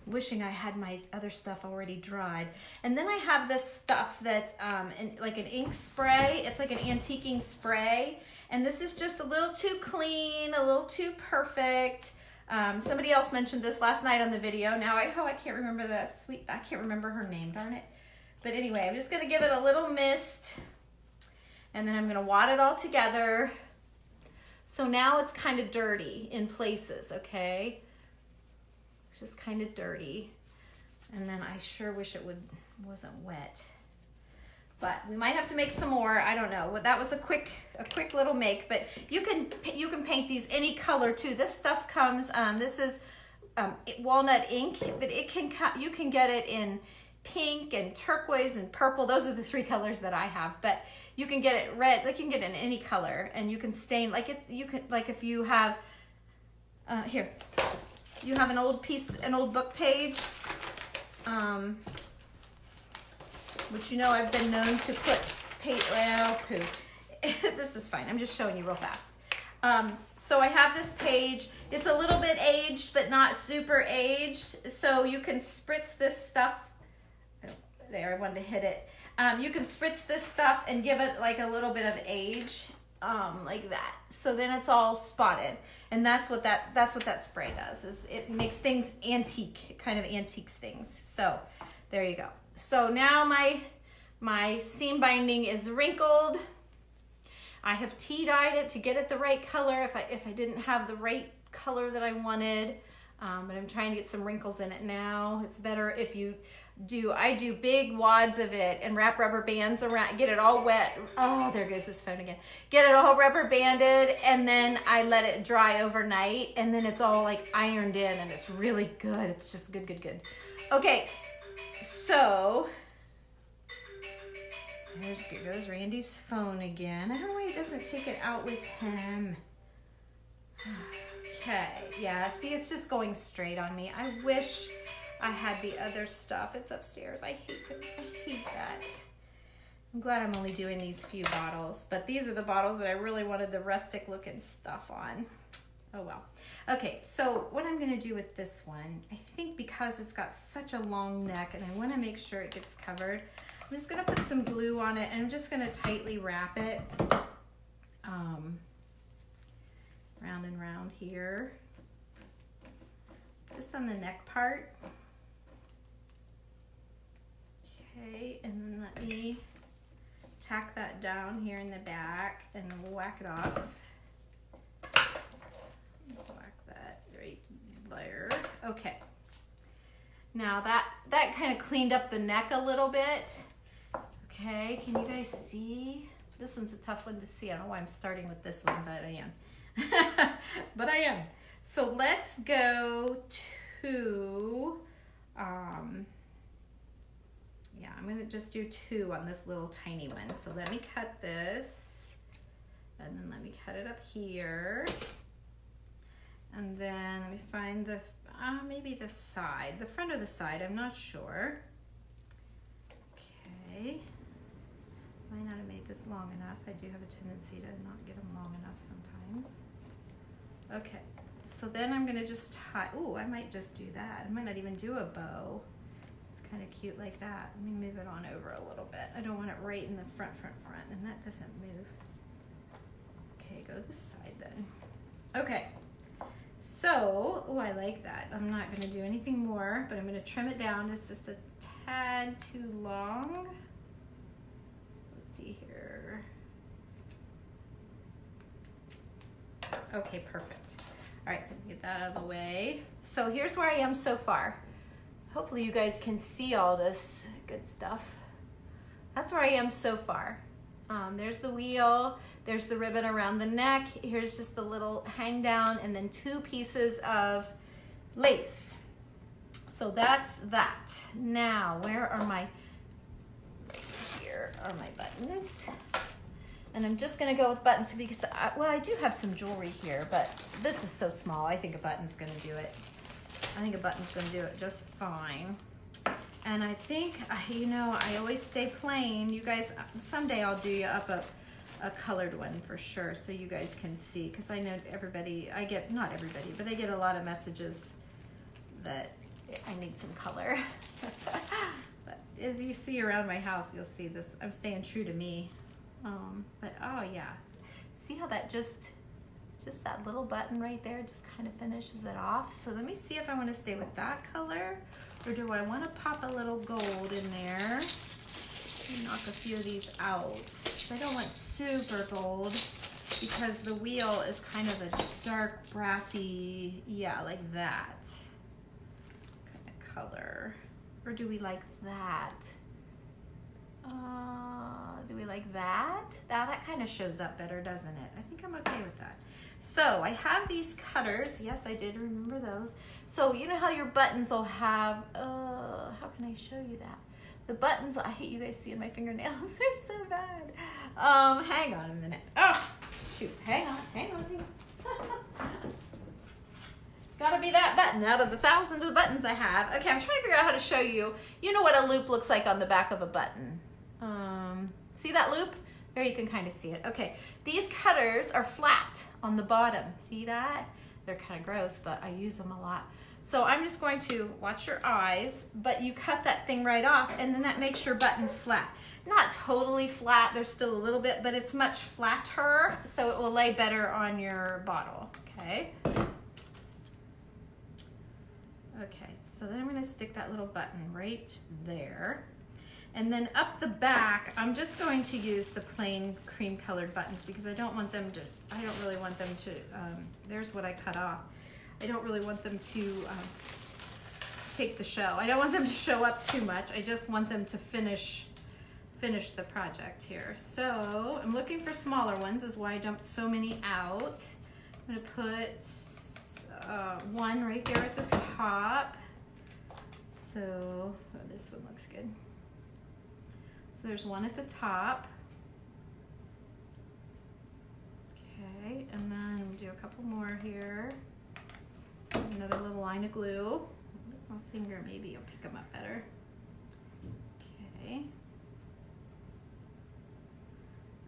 Wishing I had my other stuff already dried. And then I have this stuff that's like an ink spray. It's like an antiquing spray. And this is just a little too clean, a little too perfect. Somebody else mentioned this last night on the video. Now I can't remember I can't remember her name, darn it. But anyway, I'm just gonna give it a little mist and then I'm gonna wad it all together. So now it's kind of dirty in places, okay? It's just kind of dirty. And then I sure wish it wasn't wet. But we might have to make some more. I don't know. Well, that was a quick little make. But you can paint these any color too. This stuff comes. This is walnut ink, but you can get it in pink and turquoise and purple. Those are the three colors that I have. But you can get it red. Like you can get it in any color, and you can stain like it. You can like if you have here. You have an old book page. Which you know I've been known to put this is fine. I'm just showing you real fast. So I have this page. It's a little bit aged, but not super aged. So you can spritz this stuff. There, I wanted to hit it. You can spritz this stuff and give it like a little bit of age, like that. So then it's all spotted. And that's what that spray does, is it makes things antique, kind of antiques things. So there you go. So now my seam binding is wrinkled. I have tea dyed it to get it the right color if I didn't have the right color that I wanted. But I'm trying to get some wrinkles in it now. It's better if you do, I do big wads of it and wrap rubber bands around, get it all wet. Oh, there goes this phone again. Get it all rubber banded and then I let it dry overnight and then it's all like ironed in and it's really good. It's just good, good, good. Okay, so there goes Randy's phone again. I don't know why he doesn't take it out with him. Okay, yeah, see, it's just going straight on me. I wish I had the other stuff. It's upstairs. I hate that. I'm glad I'm only doing these few bottles, but these are the bottles that I really wanted the rustic looking stuff on. Oh well. Okay, so what I'm gonna do with this one, I think because it's got such a long neck and I wanna make sure it gets covered, I'm just gonna put some glue on it and I'm just gonna tightly wrap it round and round here, just on the neck part. Okay, and then let me tack that down here in the back and whack it off. Whack that right there. Okay. Now that kind of cleaned up the neck a little bit. Okay, can you guys see? This one's a tough one to see. I don't know why I'm starting with this one, but I am. But I am. So let's go to, yeah, I'm gonna just do 2 on this little tiny one. So let me cut this, and then let me cut it up here. And then let me find the, maybe the side, the front or the side, I'm not sure. Okay, might not have made this long enough. I do have a tendency to not get them long enough sometimes. Okay, so then I'm gonna just tie, ooh, I might just do that. I might not even do a bow. It's kind of cute like that. Let me move it on over a little bit. I don't want it right in the front, and that doesn't move. Okay, go this side then. Okay, so, oh, I like that. I'm not gonna do anything more, but I'm gonna trim it down. It's just a tad too long. Let's see here. Okay, perfect. All right, so get that out of the way. So here's where I am so far. Hopefully you guys can see all this good stuff. That's where I am so far. There's the wheel, there's the ribbon around the neck, here's just the little hang down, and then 2 pieces of lace. So that's that. Now, where are my, here are my buttons. And I'm just gonna go with buttons because, well, I do have some jewelry here, but this is so small, I think a button's gonna do it. I think a button's gonna do it just fine. And I think, you know, I always stay plain. You guys, someday I'll do you up a colored one for sure so you guys can see, because I know everybody, I get, not everybody, but I get a lot of messages that I need some color. But as you see around my house, you'll see this, I'm staying true to me. But oh yeah, see how that just that little button right there just kind of finishes it off. So let me see if I want to stay with that color, or do I want to pop a little gold in there? Knock a few of these out. I don't want super gold because the wheel is kind of a dark brassy, yeah, like that kind of color. Or do we like that? Do we like that? Now that kind of shows up better, doesn't it? I think I'm okay with that. So I have these cutters. Yes, I did remember those. So you know how your buttons will have, how can I show you that? The buttons, I hate you guys seeing my fingernails. They're so bad. Hang on a minute. Oh, shoot. Hang on. It's gotta be that button out of the thousands of buttons I have. Okay, I'm trying to figure out how to show you. You know what a loop looks like on the back of a button. See that loop? There you can kind of see it. Okay, these cutters are flat on the bottom. See that? They're kind of gross, but I use them a lot. So I'm just going to, watch your eyes, but you cut that thing right off, and then that makes your button flat. Not totally flat, there's still a little bit, but it's much flatter, so it will lay better on your bottle, okay? Okay, so then I'm gonna stick that little button right there. And then up the back, I'm just going to use the plain cream colored buttons because I don't want them to, I don't really want them to, there's what I cut off. I don't really want them to take the show. I don't want them to show up too much. I just want them to finish the project here. So I'm looking for smaller ones, is why I dumped so many out. I'm gonna put one right there at the top. So, oh, this one looks good. So there's one at the top. Okay, and then we'll do a couple more here. Another little line of glue. With my finger, maybe I'll pick them up better. Okay.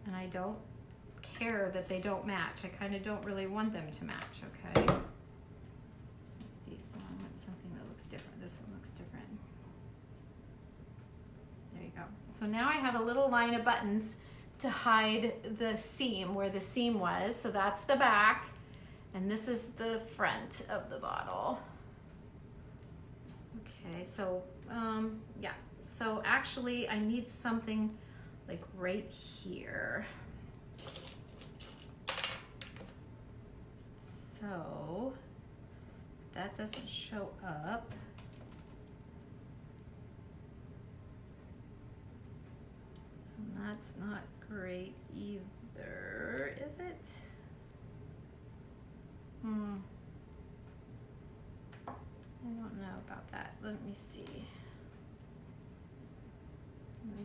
And I don't care that they don't match. I kind of don't really want them to match, okay? Let's see, so I want something that looks different. This one looks different. There you go. So now I have a little line of buttons to hide the seam, where the seam was. So that's the back, and this is the front of the bottle. Okay, so yeah. So actually I need something like right here. So that doesn't show up. And that's not great either, is it? I don't know about that. Let me see.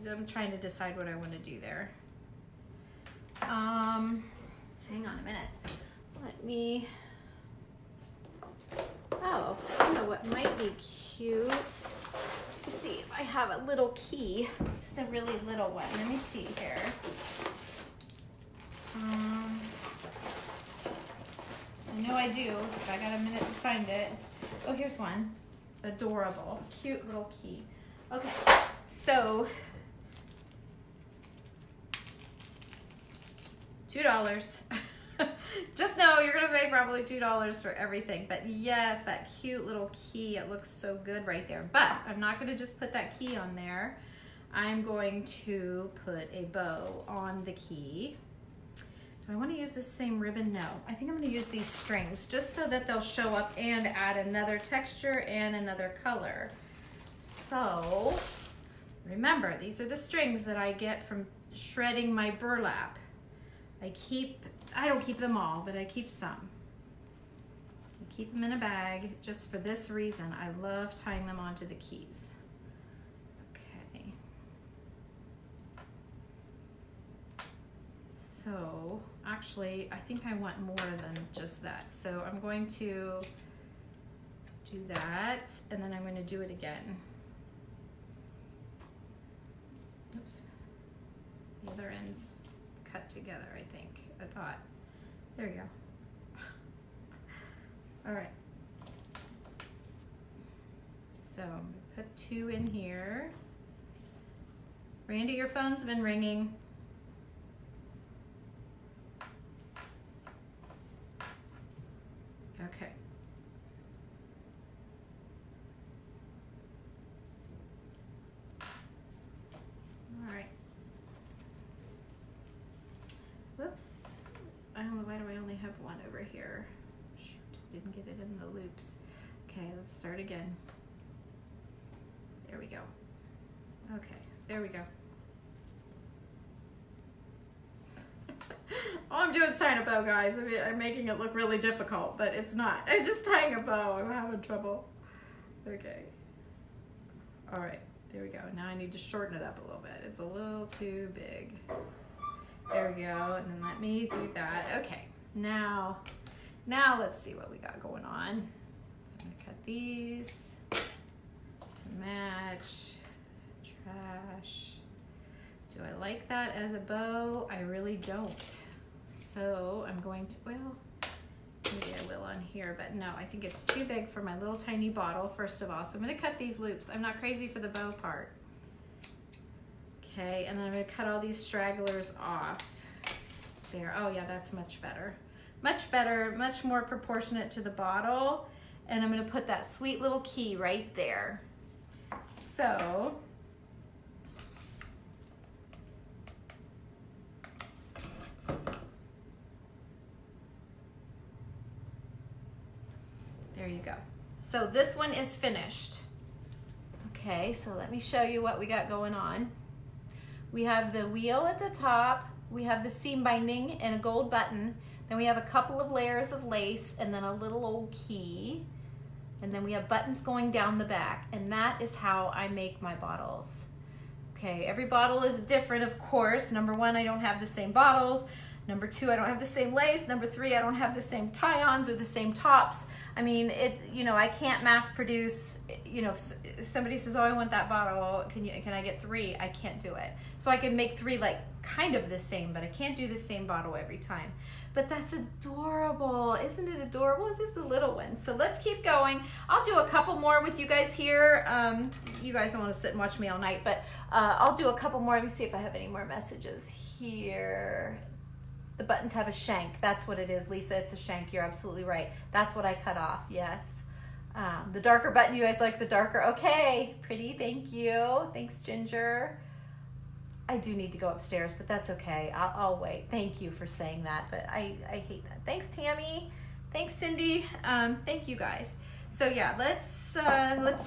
I'm trying to decide what I want to do there. Hang on a minute. Let me, oh, I know what might be cute. Let's see if I have a little key, just a really little one. Let me see here. I know I do, if I got a minute to find it. Oh, here's one. Adorable, cute little key. Okay, so $2. Just know you're gonna pay probably $2 for everything, but yes, that cute little key, it looks so good right there. But I'm not gonna just put that key on there. I'm going to put a bow on the key. Do I want to use this same ribbon? No, I think I'm going to use these strings just so that they'll show up and add another texture and another color. So remember, these are the strings that I get from shredding my burlap. I don't keep them all, but I keep some. I keep them in a bag just for this reason. I love tying them onto the keys. Okay. So actually, I think I want more than just that. So I'm going to do that, and then I'm going to do it again. Oops. The other end's cut together, I think. I thought. There you go. All right. So I'm going to put 2 in here. Randy, your phone's been ringing. Okay. All right. Whoops. Why do I only have one over here? Shoot, didn't get it in the loops. Okay, let's start again. There we go. Okay, there we go. All I'm doing is tying a bow, guys. I mean, I'm making it look really difficult, but it's not. I'm just tying a bow. I'm having trouble. Okay. All right, there we go. Now I need to shorten it up a little bit. It's a little too big. There we go, and then let me do that. Okay, now let's see what we got going on. I'm gonna cut these to match. Trash. Do I like that as a bow? I really don't. So I'm going to, well, maybe I will on here, but no, I think it's too big for my little tiny bottle, first of all. So I'm gonna cut these loops. I'm not crazy for the bow part. Okay, and then I'm gonna cut all these stragglers off. There, oh yeah, that's much better. Much better, much more proportionate to the bottle. And I'm gonna put that sweet little key right there. So, there you go. So this one is finished. Okay, so let me show you what we got going on. We have the wheel at the top, we have the seam binding and a gold button, then we have a couple of layers of lace and then a little old key, and then we have buttons going down the back, and that is how I make my bottles. Okay, every bottle is different, of course. Number 1, I don't have the same bottles. Number 2, I don't have the same lace. Number 3, I don't have the same tie-ons or the same tops. I mean, I can't mass produce, if somebody says, oh, I want that bottle, can I get 3? I can't do it. So I can make 3 like kind of the same, but I can't do the same bottle every time. But that's adorable. Isn't it adorable? It's just a little one. So let's keep going. I'll do a couple more with you guys here. You guys don't want to sit and watch me all night, but I'll do a couple more. Let me see if I have any more messages here. The buttons have a shank. That's what it is, Lisa. It's a shank. You're absolutely right. That's what I cut off. Yes. The darker button. You guys like the darker? Okay. Pretty. Thank you. Thanks, Ginger. I do need to go upstairs, but that's okay. I'll wait. Thank you for saying that, but I hate that. Thanks, Tammy. Thanks, Cindy. Thank you, guys. So yeah, let's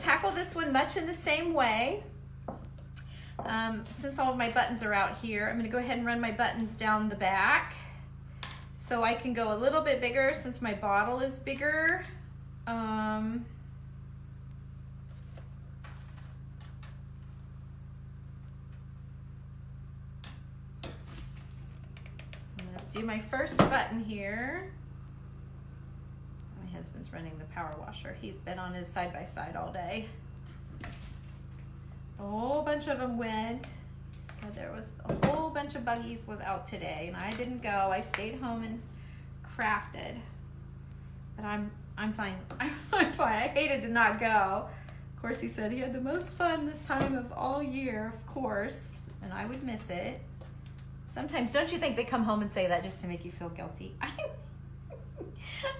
tackle this one much in the same way. Since all of my buttons are out here, I'm going to go ahead and run my buttons down the back so I can go a little bit bigger since my bottle is bigger. do my first button here. My husband's running the power washer. He's been on his side-by-side all day. A whole bunch of them went. So there was a whole bunch of buggies was out today, and I didn't go. I stayed home and crafted. But I'm fine. I'm fine. I hated to not go. Of course, he said he had the most fun this time of all year, of course, and I would miss it. Sometimes, don't you think they come home and say that just to make you feel guilty?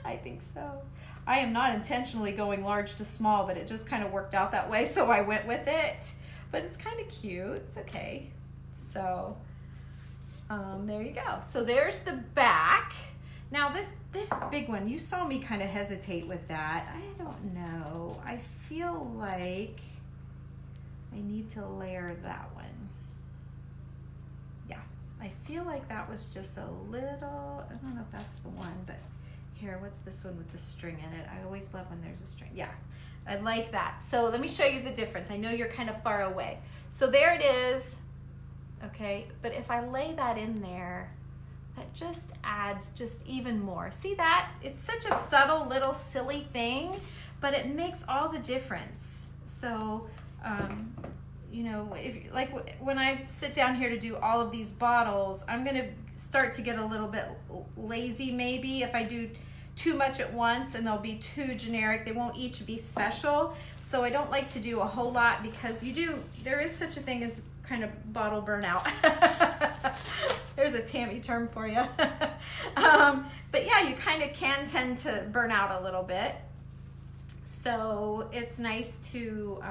I think so. I am not intentionally going large to small, but it just kind of worked out that way, so I went with it. But it's kind of cute. It's okay. So there you go. So there's the back. Now this big one, you saw me kind of hesitate with that. I don't know. I feel like I need to layer that one. Yeah, I feel like that was just a little, I don't know if that's the one, but here, what's this one with the string in it? I always love when there's a string. Yeah, I like that. So let me show you the difference. I know you're kind of far away. So there it is, okay? But if I lay that in there, that just adds just even more. See that? It's such a subtle little silly thing, but it makes all the difference. So, you know, if like when I sit down here to do all of these bottles, I'm gonna start to get a little bit lazy maybe if I do too much at once, and they'll be too generic. They won't each be special. So I don't like to do a whole lot because there is such a thing as kind of bottle burnout. There's a Tammy term for you. But yeah, you kind of can tend to burn out a little bit. So it's nice to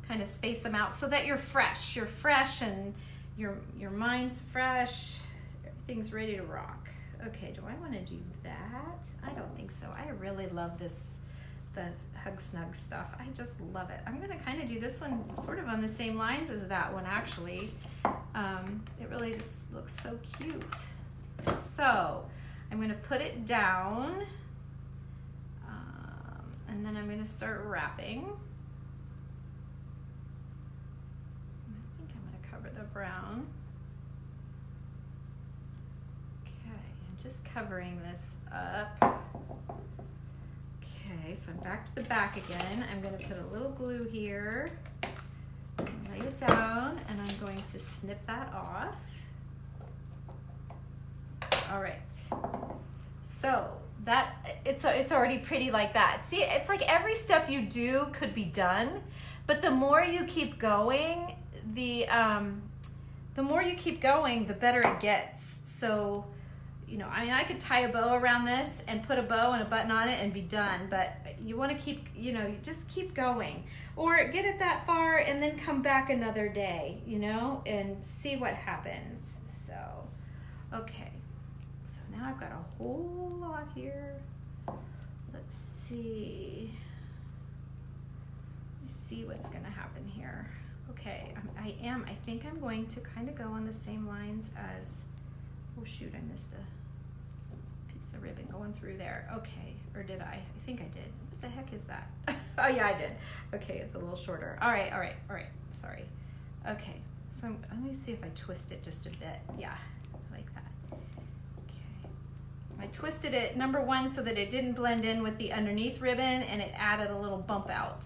kind of space them out so that you're fresh. You're fresh and your mind's fresh. Everything's ready to rock. Okay, do I want to do that? I don't think so. I really love the Hug Snug stuff. I just love it. I'm going to kind of do this one sort of on the same lines as that one, actually. It really just looks so cute. So I'm going to put it down, and then I'm going to start wrapping. I think I'm going to cover the brown. Just covering this up. Okay, so I'm back to the back again. I'm going to put a little glue here, lay it down, and I'm going to snip that off. All right. So that it's already pretty like that. See, it's like every step you do could be done, but the more you keep going, the more you keep going, the better it gets. So, you know, I mean, I could tie a bow around this and put a bow and a button on it and be done, but you want to keep, you know, you just keep going, or get it that far and then come back another day, you know, and see what happens. So, okay, so now I've got a whole lot here. Let's see what's going to happen here. Okay, I think I'm going to kind of go on the same lines as, oh shoot, I missed a ribbon going through there. Okay, or did I? I think I did. What the heck is that? Oh yeah, I did. Okay, it's a little shorter. All right. Sorry. Okay, so let me see if I twist it just a bit. Yeah, like that. Okay, I twisted it, number one, so that it didn't blend in with the underneath ribbon, and it added a little bump out.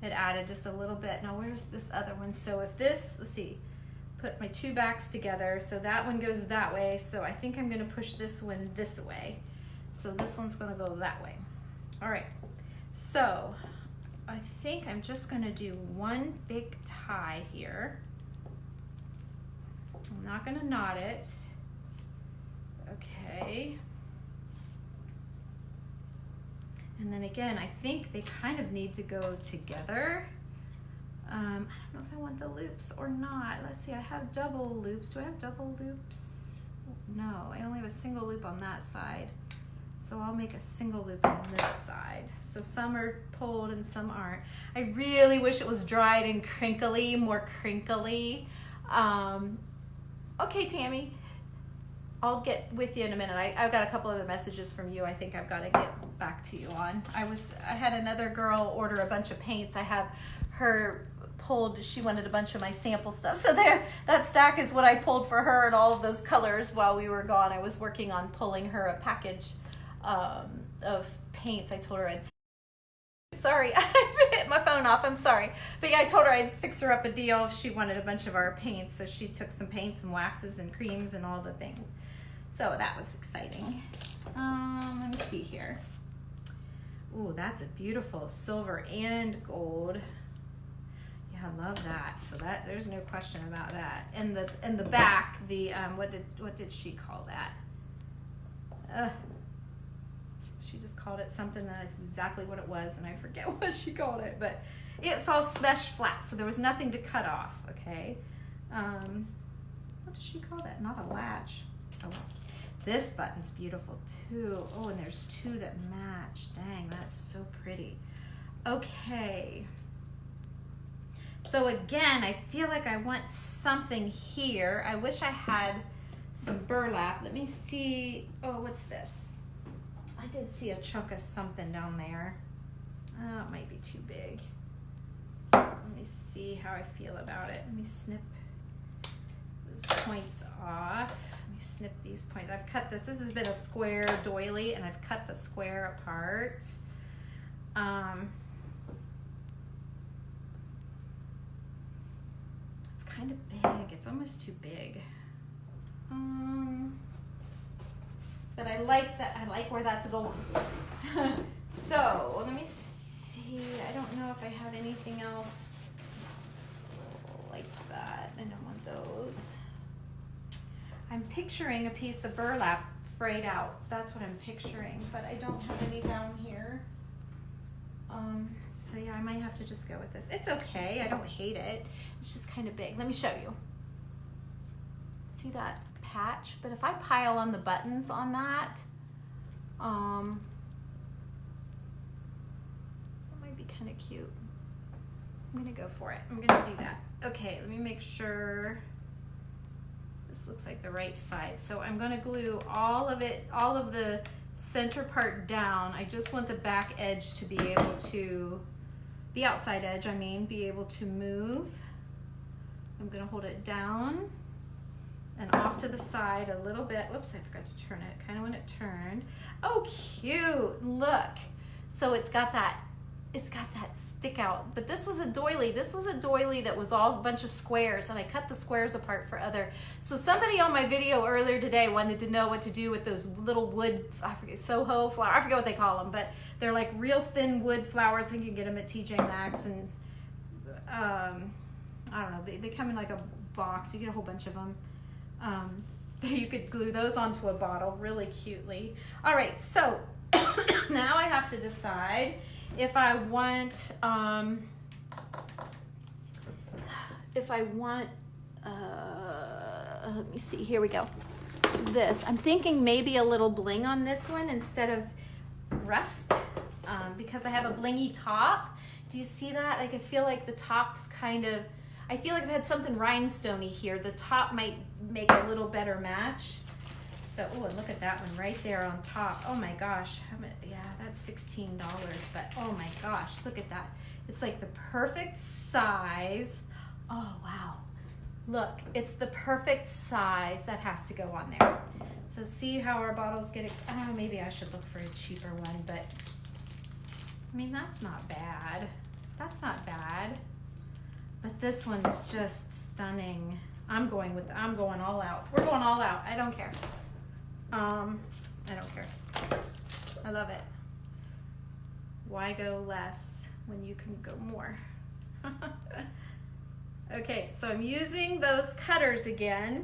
It added just a little bit. Now where's this other one? So if this, let's see, put my two backs together, so that one goes that way, so I think I'm going to push this one this way, so this one's going to go that way. All right, so I think I'm just going to do one big tie here. I'm not going to knot it. Okay, and then again, I think they kind of need to go together. I don't know if I want the loops or not. Let's see, I have double loops. Do I have double loops? No, I only have a single loop on that side. So I'll make a single loop on this side. So some are pulled and some aren't. I really wish it was dried and crinkly, more crinkly. Okay, Tammy, I'll get with you in a minute. I've got a couple other messages from you I think I've got to get back to you on. I had another girl order a bunch of paints. I have her pulled, she wanted a bunch of my sample stuff. So there, that stack is what I pulled for her and all of those colors while we were gone. I was working on pulling her a package of paints. I told her sorry, I hit my phone off, I'm sorry. But yeah, I told her I'd fix her up a deal if she wanted a bunch of our paints. So she took some paints and waxes and creams and all the things. So that was exciting. Let me see here. Ooh, that's a beautiful silver and gold. Yeah, I love that. So that, there's no question about that. And the back, the what did she call that? She just called it something that is exactly what it was, and I forget what she called it, but it's all meshed flat, so there was nothing to cut off. Okay. What does she call that? Not a latch. Oh, this button's beautiful too. Oh, and there's two that match. Dang, that's so pretty. Okay. So again, I feel like I want something here. I wish I had some burlap. Let me see. Oh, what's this? I did see a chunk of something down there. Oh, it might be too big. Let me see how I feel about it. Let me snip those points off. Let me snip these points. I've cut this. This has been a square doily, and I've cut the square apart. It's kind of big. It's almost too big. But I like that. I like where that's going. So let me see. I don't know if I have anything else like that. I don't want those. I'm picturing a piece of burlap frayed out. That's what I'm picturing, but I don't have any down here. So yeah, I might have to just go with this. It's okay. I don't hate it. It's just kind of big. Let me show you. See that patch? But if I pile on the buttons on that, that might be kind of cute. I'm gonna go for it. I'm gonna do that. Okay, let me make sure this looks like the right side. So I'm gonna glue all of it, all of the center part down. I just want the back edge to be able to, the outside edge, I mean, be able to move. I'm gonna hold it down and off to the side a little bit. Whoops, I forgot to turn it, kind of when it turned. Oh, cute, look. So it's got that stick out, but this was a doily. This was a doily that was all a bunch of squares, and I cut the squares apart for other. So somebody on my video earlier today wanted to know what to do with those little wood, I forget, Soho flower, I forget what they call them, but they're like real thin wood flowers. I think you can get them at TJ Maxx, and I don't know, they come in like a box. You get a whole bunch of them. You could glue those onto a bottle really cutely. All right, so now I have to decide if I want, let me see, here we go. This, I'm thinking maybe a little bling on this one instead of rust, because I have a blingy top. Do you see that? Like, I feel like the top's kind of, I feel like I've had something rhinestoney here. The top might make a little better match. So, oh, and look at that one right there on top. Oh my gosh, yeah, that's $16, but oh my gosh, look at that. It's like the perfect size. Oh, wow. Look, it's the perfect size that has to go on there. So see how our bottles get, oh, maybe I should look for a cheaper one, but I mean, that's not bad. That's not bad. But this one's just stunning. I'm going all out. We're going all out. I don't care. I don't care. I love it. Why go less when you can go more? Okay, so I'm using those cutters again,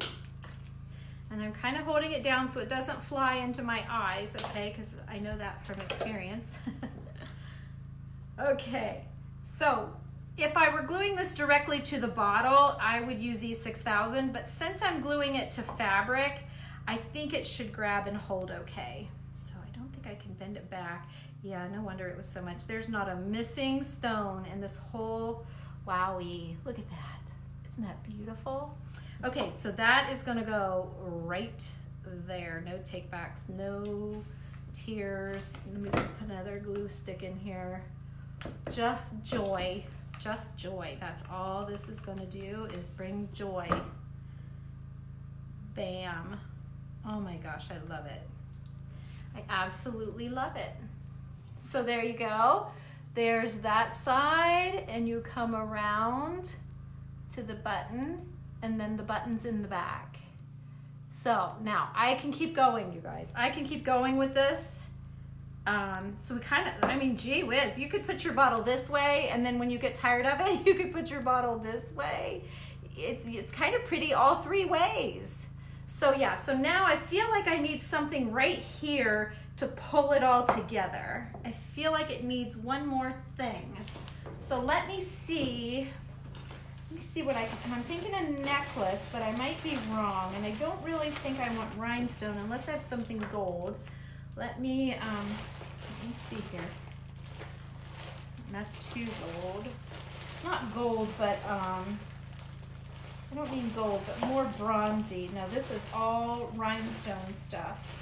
and I'm kind of holding it down so it doesn't fly into my eyes, okay, because I know that from experience. Okay, so if I were gluing this directly to the bottle, I would use E6000, but since I'm gluing it to fabric, I think it should grab and hold okay. So I don't think I can bend it back. Yeah, no wonder it was so much. There's not a missing stone in this whole, wowie, look at that. Isn't that beautiful? Okay, so that is gonna go right there. No take backs, no tears. Let me put another glue stick in here. Just joy. Just joy. That's all this is going to do, is bring joy. Bam. Oh my gosh, I love it. I absolutely love it. So there you go. There's that side, and you come around to the button, and then the button's in the back. So now I can keep going, you guys. I can keep going with this. So we kind of, I mean, gee whiz, you could put your bottle this way, and then when you get tired of it, you could put your bottle this way. It's kind of pretty all three ways. So yeah, so now I feel like I need something right here to pull it all together. I feel like it needs one more thing. So let me see what I can, and I'm thinking a necklace, but I might be wrong, and I don't really think I want rhinestone unless I have something gold. Let me see here. That's too gold. Not gold, but I don't mean gold, but more bronzy. Now this is all rhinestone stuff.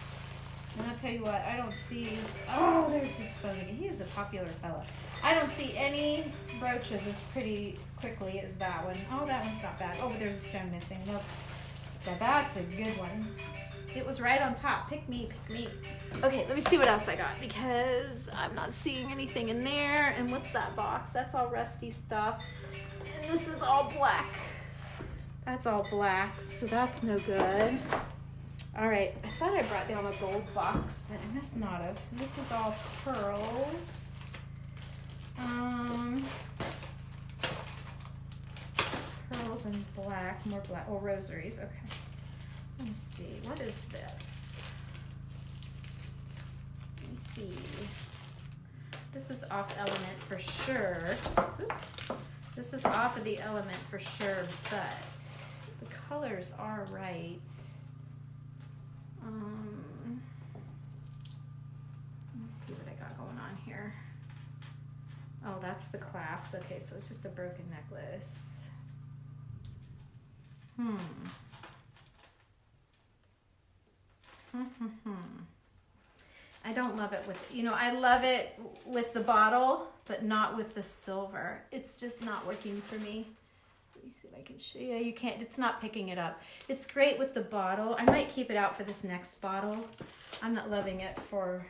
And I'll tell you what, I don't see, oh, there's this phone again. He is a popular fella. I don't see any brooches as pretty quickly as that one. Oh, that one's not bad. Oh, but there's a stone missing. Nope. Now that's a good one. It was right on top. Pick me, pick me. Okay, let me see what else I got, because I'm not seeing anything in there. And what's that box? That's all rusty stuff. And this is all black. That's all black, so that's no good. All right, I thought I brought down a gold box, but I must not have. This is all pearls. Pearls and black, more black, oh, rosaries, okay. Let me see, what is this? Let me see. This is off element for sure. Oops. This is off of the element for sure, but the colors are right. Let's see what I got going on here. Oh, that's the clasp. Okay, so it's just a broken necklace. I don't love it with, I love it with the bottle, but not with the silver. It's just not working for me. Let me see if I can show you. You can't, it's not picking it up. It's great with the bottle. I might keep it out for this next bottle. I'm not loving it for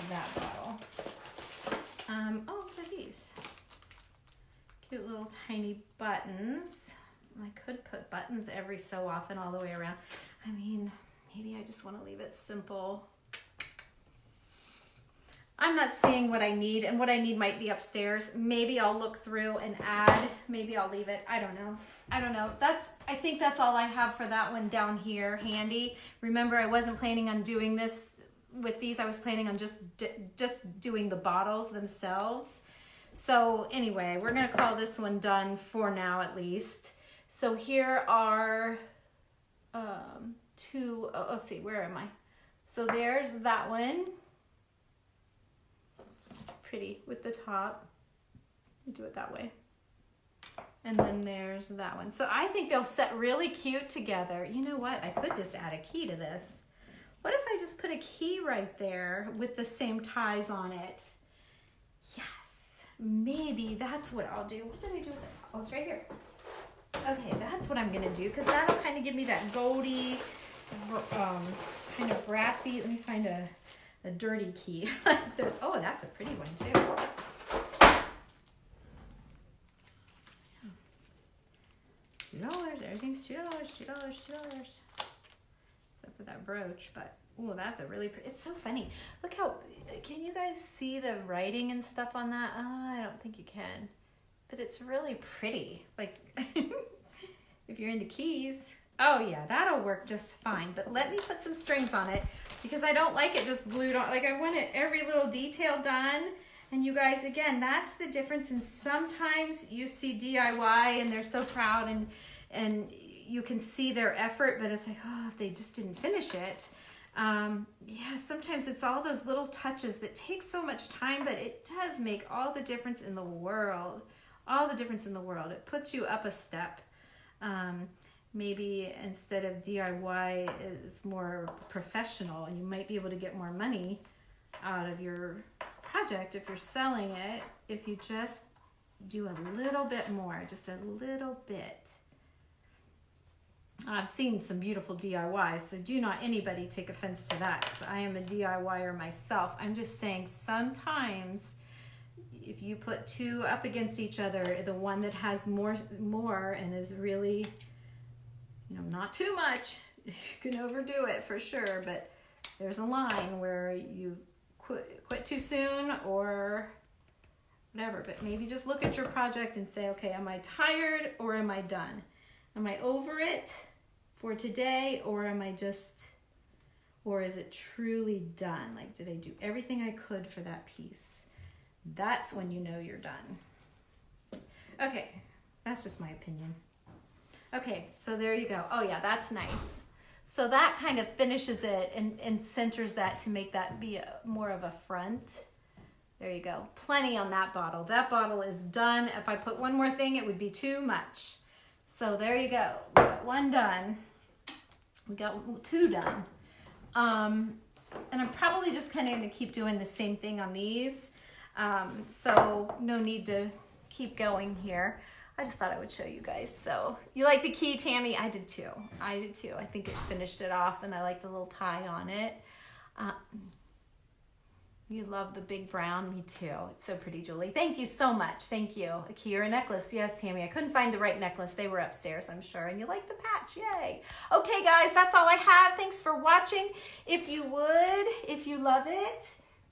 that bottle. Oh, look at these. Cute little tiny buttons. I could put buttons every so often all the way around. I mean, maybe I just want to leave it simple. I'm not seeing what I need, and what I need might be upstairs. Maybe I'll look through and add. Maybe I'll leave it. I don't know. I think that's all I have for that one down here handy. Remember, I wasn't planning on doing this with these. I was planning on just doing the bottles themselves. So anyway, we're gonna call this one done for now at least. So here are two, let's see, where am I? So there's that one. Pretty with the top. Do it that way. And then there's that one. So I think they'll set really cute together. You know what? I could just add a key to this. What if I just put a key right there with the same ties on it? Yes, maybe that's what I'll do. What did I do with it? Oh, it's right here. Okay, that's what I'm gonna do, because that'll kind of give me that goldy, kind of brassy. Let me find a dirty key like this. Oh, that's a pretty one too. $2, everything's $2. Except for that brooch, but oh, that's a really pretty, it's so funny. Look how, can you guys see the writing and stuff on that? Oh, I don't think you can, but it's really pretty. Like, if you're into keys. Oh yeah, that'll work just fine. But let me put some strings on it, because I don't like it just glued on. Like, I want it every little detail done. And you guys, again, that's the difference. And sometimes you see DIY and they're so proud, and you can see their effort, but it's like, oh, if they just didn't finish it. Yeah, sometimes it's all those little touches that take so much time, but it does make all the difference in the world. All the difference in the world. It puts you up a step. Maybe instead of DIY, it's more professional, and you might be able to get more money out of your project if you're selling it, if you just do a little bit more, just a little bit. I've seen some beautiful DIYs, so do not anybody take offense to that, because I am a DIYer myself. I'm just saying sometimes if you put two up against each other, the one that has more and is really, not too much, you can overdo it for sure, but there's a line where you quit too soon or whatever. But maybe just look at your project and say, okay, am I tired or am I done? Am I over it for today, or is it truly done? Like, did I do everything I could for that piece? That's when you know you're done. Okay, that's just my opinion. Okay, so there you go. Oh yeah, that's nice. So that kind of finishes it and centers that to make that be more of a front. There you go. Plenty on that bottle. That bottle is done. If I put one more thing, it would be too much. So there you go. We got one done. We got two done. And I'm probably just kind of going to keep doing the same thing on these. So no need to keep going here. I just thought I would show you guys. So you like the key, Tammy? I did too. I think it finished it off, and I like the little tie on it. You love the big brown. Me too. It's so pretty, Julie. Thank you so much. Thank you. A key or a necklace. Yes, Tammy. I couldn't find the right necklace. They were upstairs, I'm sure. And you like the patch. Yay. Okay, guys, that's all I have. Thanks for watching. If you love it,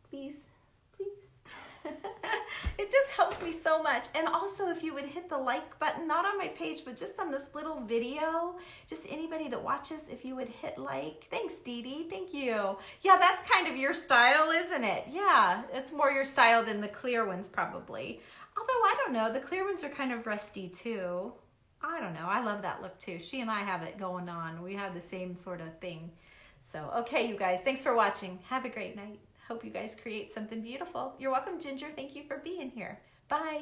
please. It just helps me so much. And also, if you would hit the like button, not on my page, but just on this little video, just anybody that watches, if you would hit like. Thanks, Dee Dee. Thank you. Yeah, that's kind of your style, isn't it? Yeah, it's more your style than the clear ones, probably. Although, I don't know. The clear ones are kind of rusty, too. I don't know. I love that look, too. She and I have it going on. We have the same sort of thing. So, okay, you guys. Thanks for watching. Have a great night. Hope you guys create something beautiful. You're welcome, Ginger. Thank you for being here. Bye.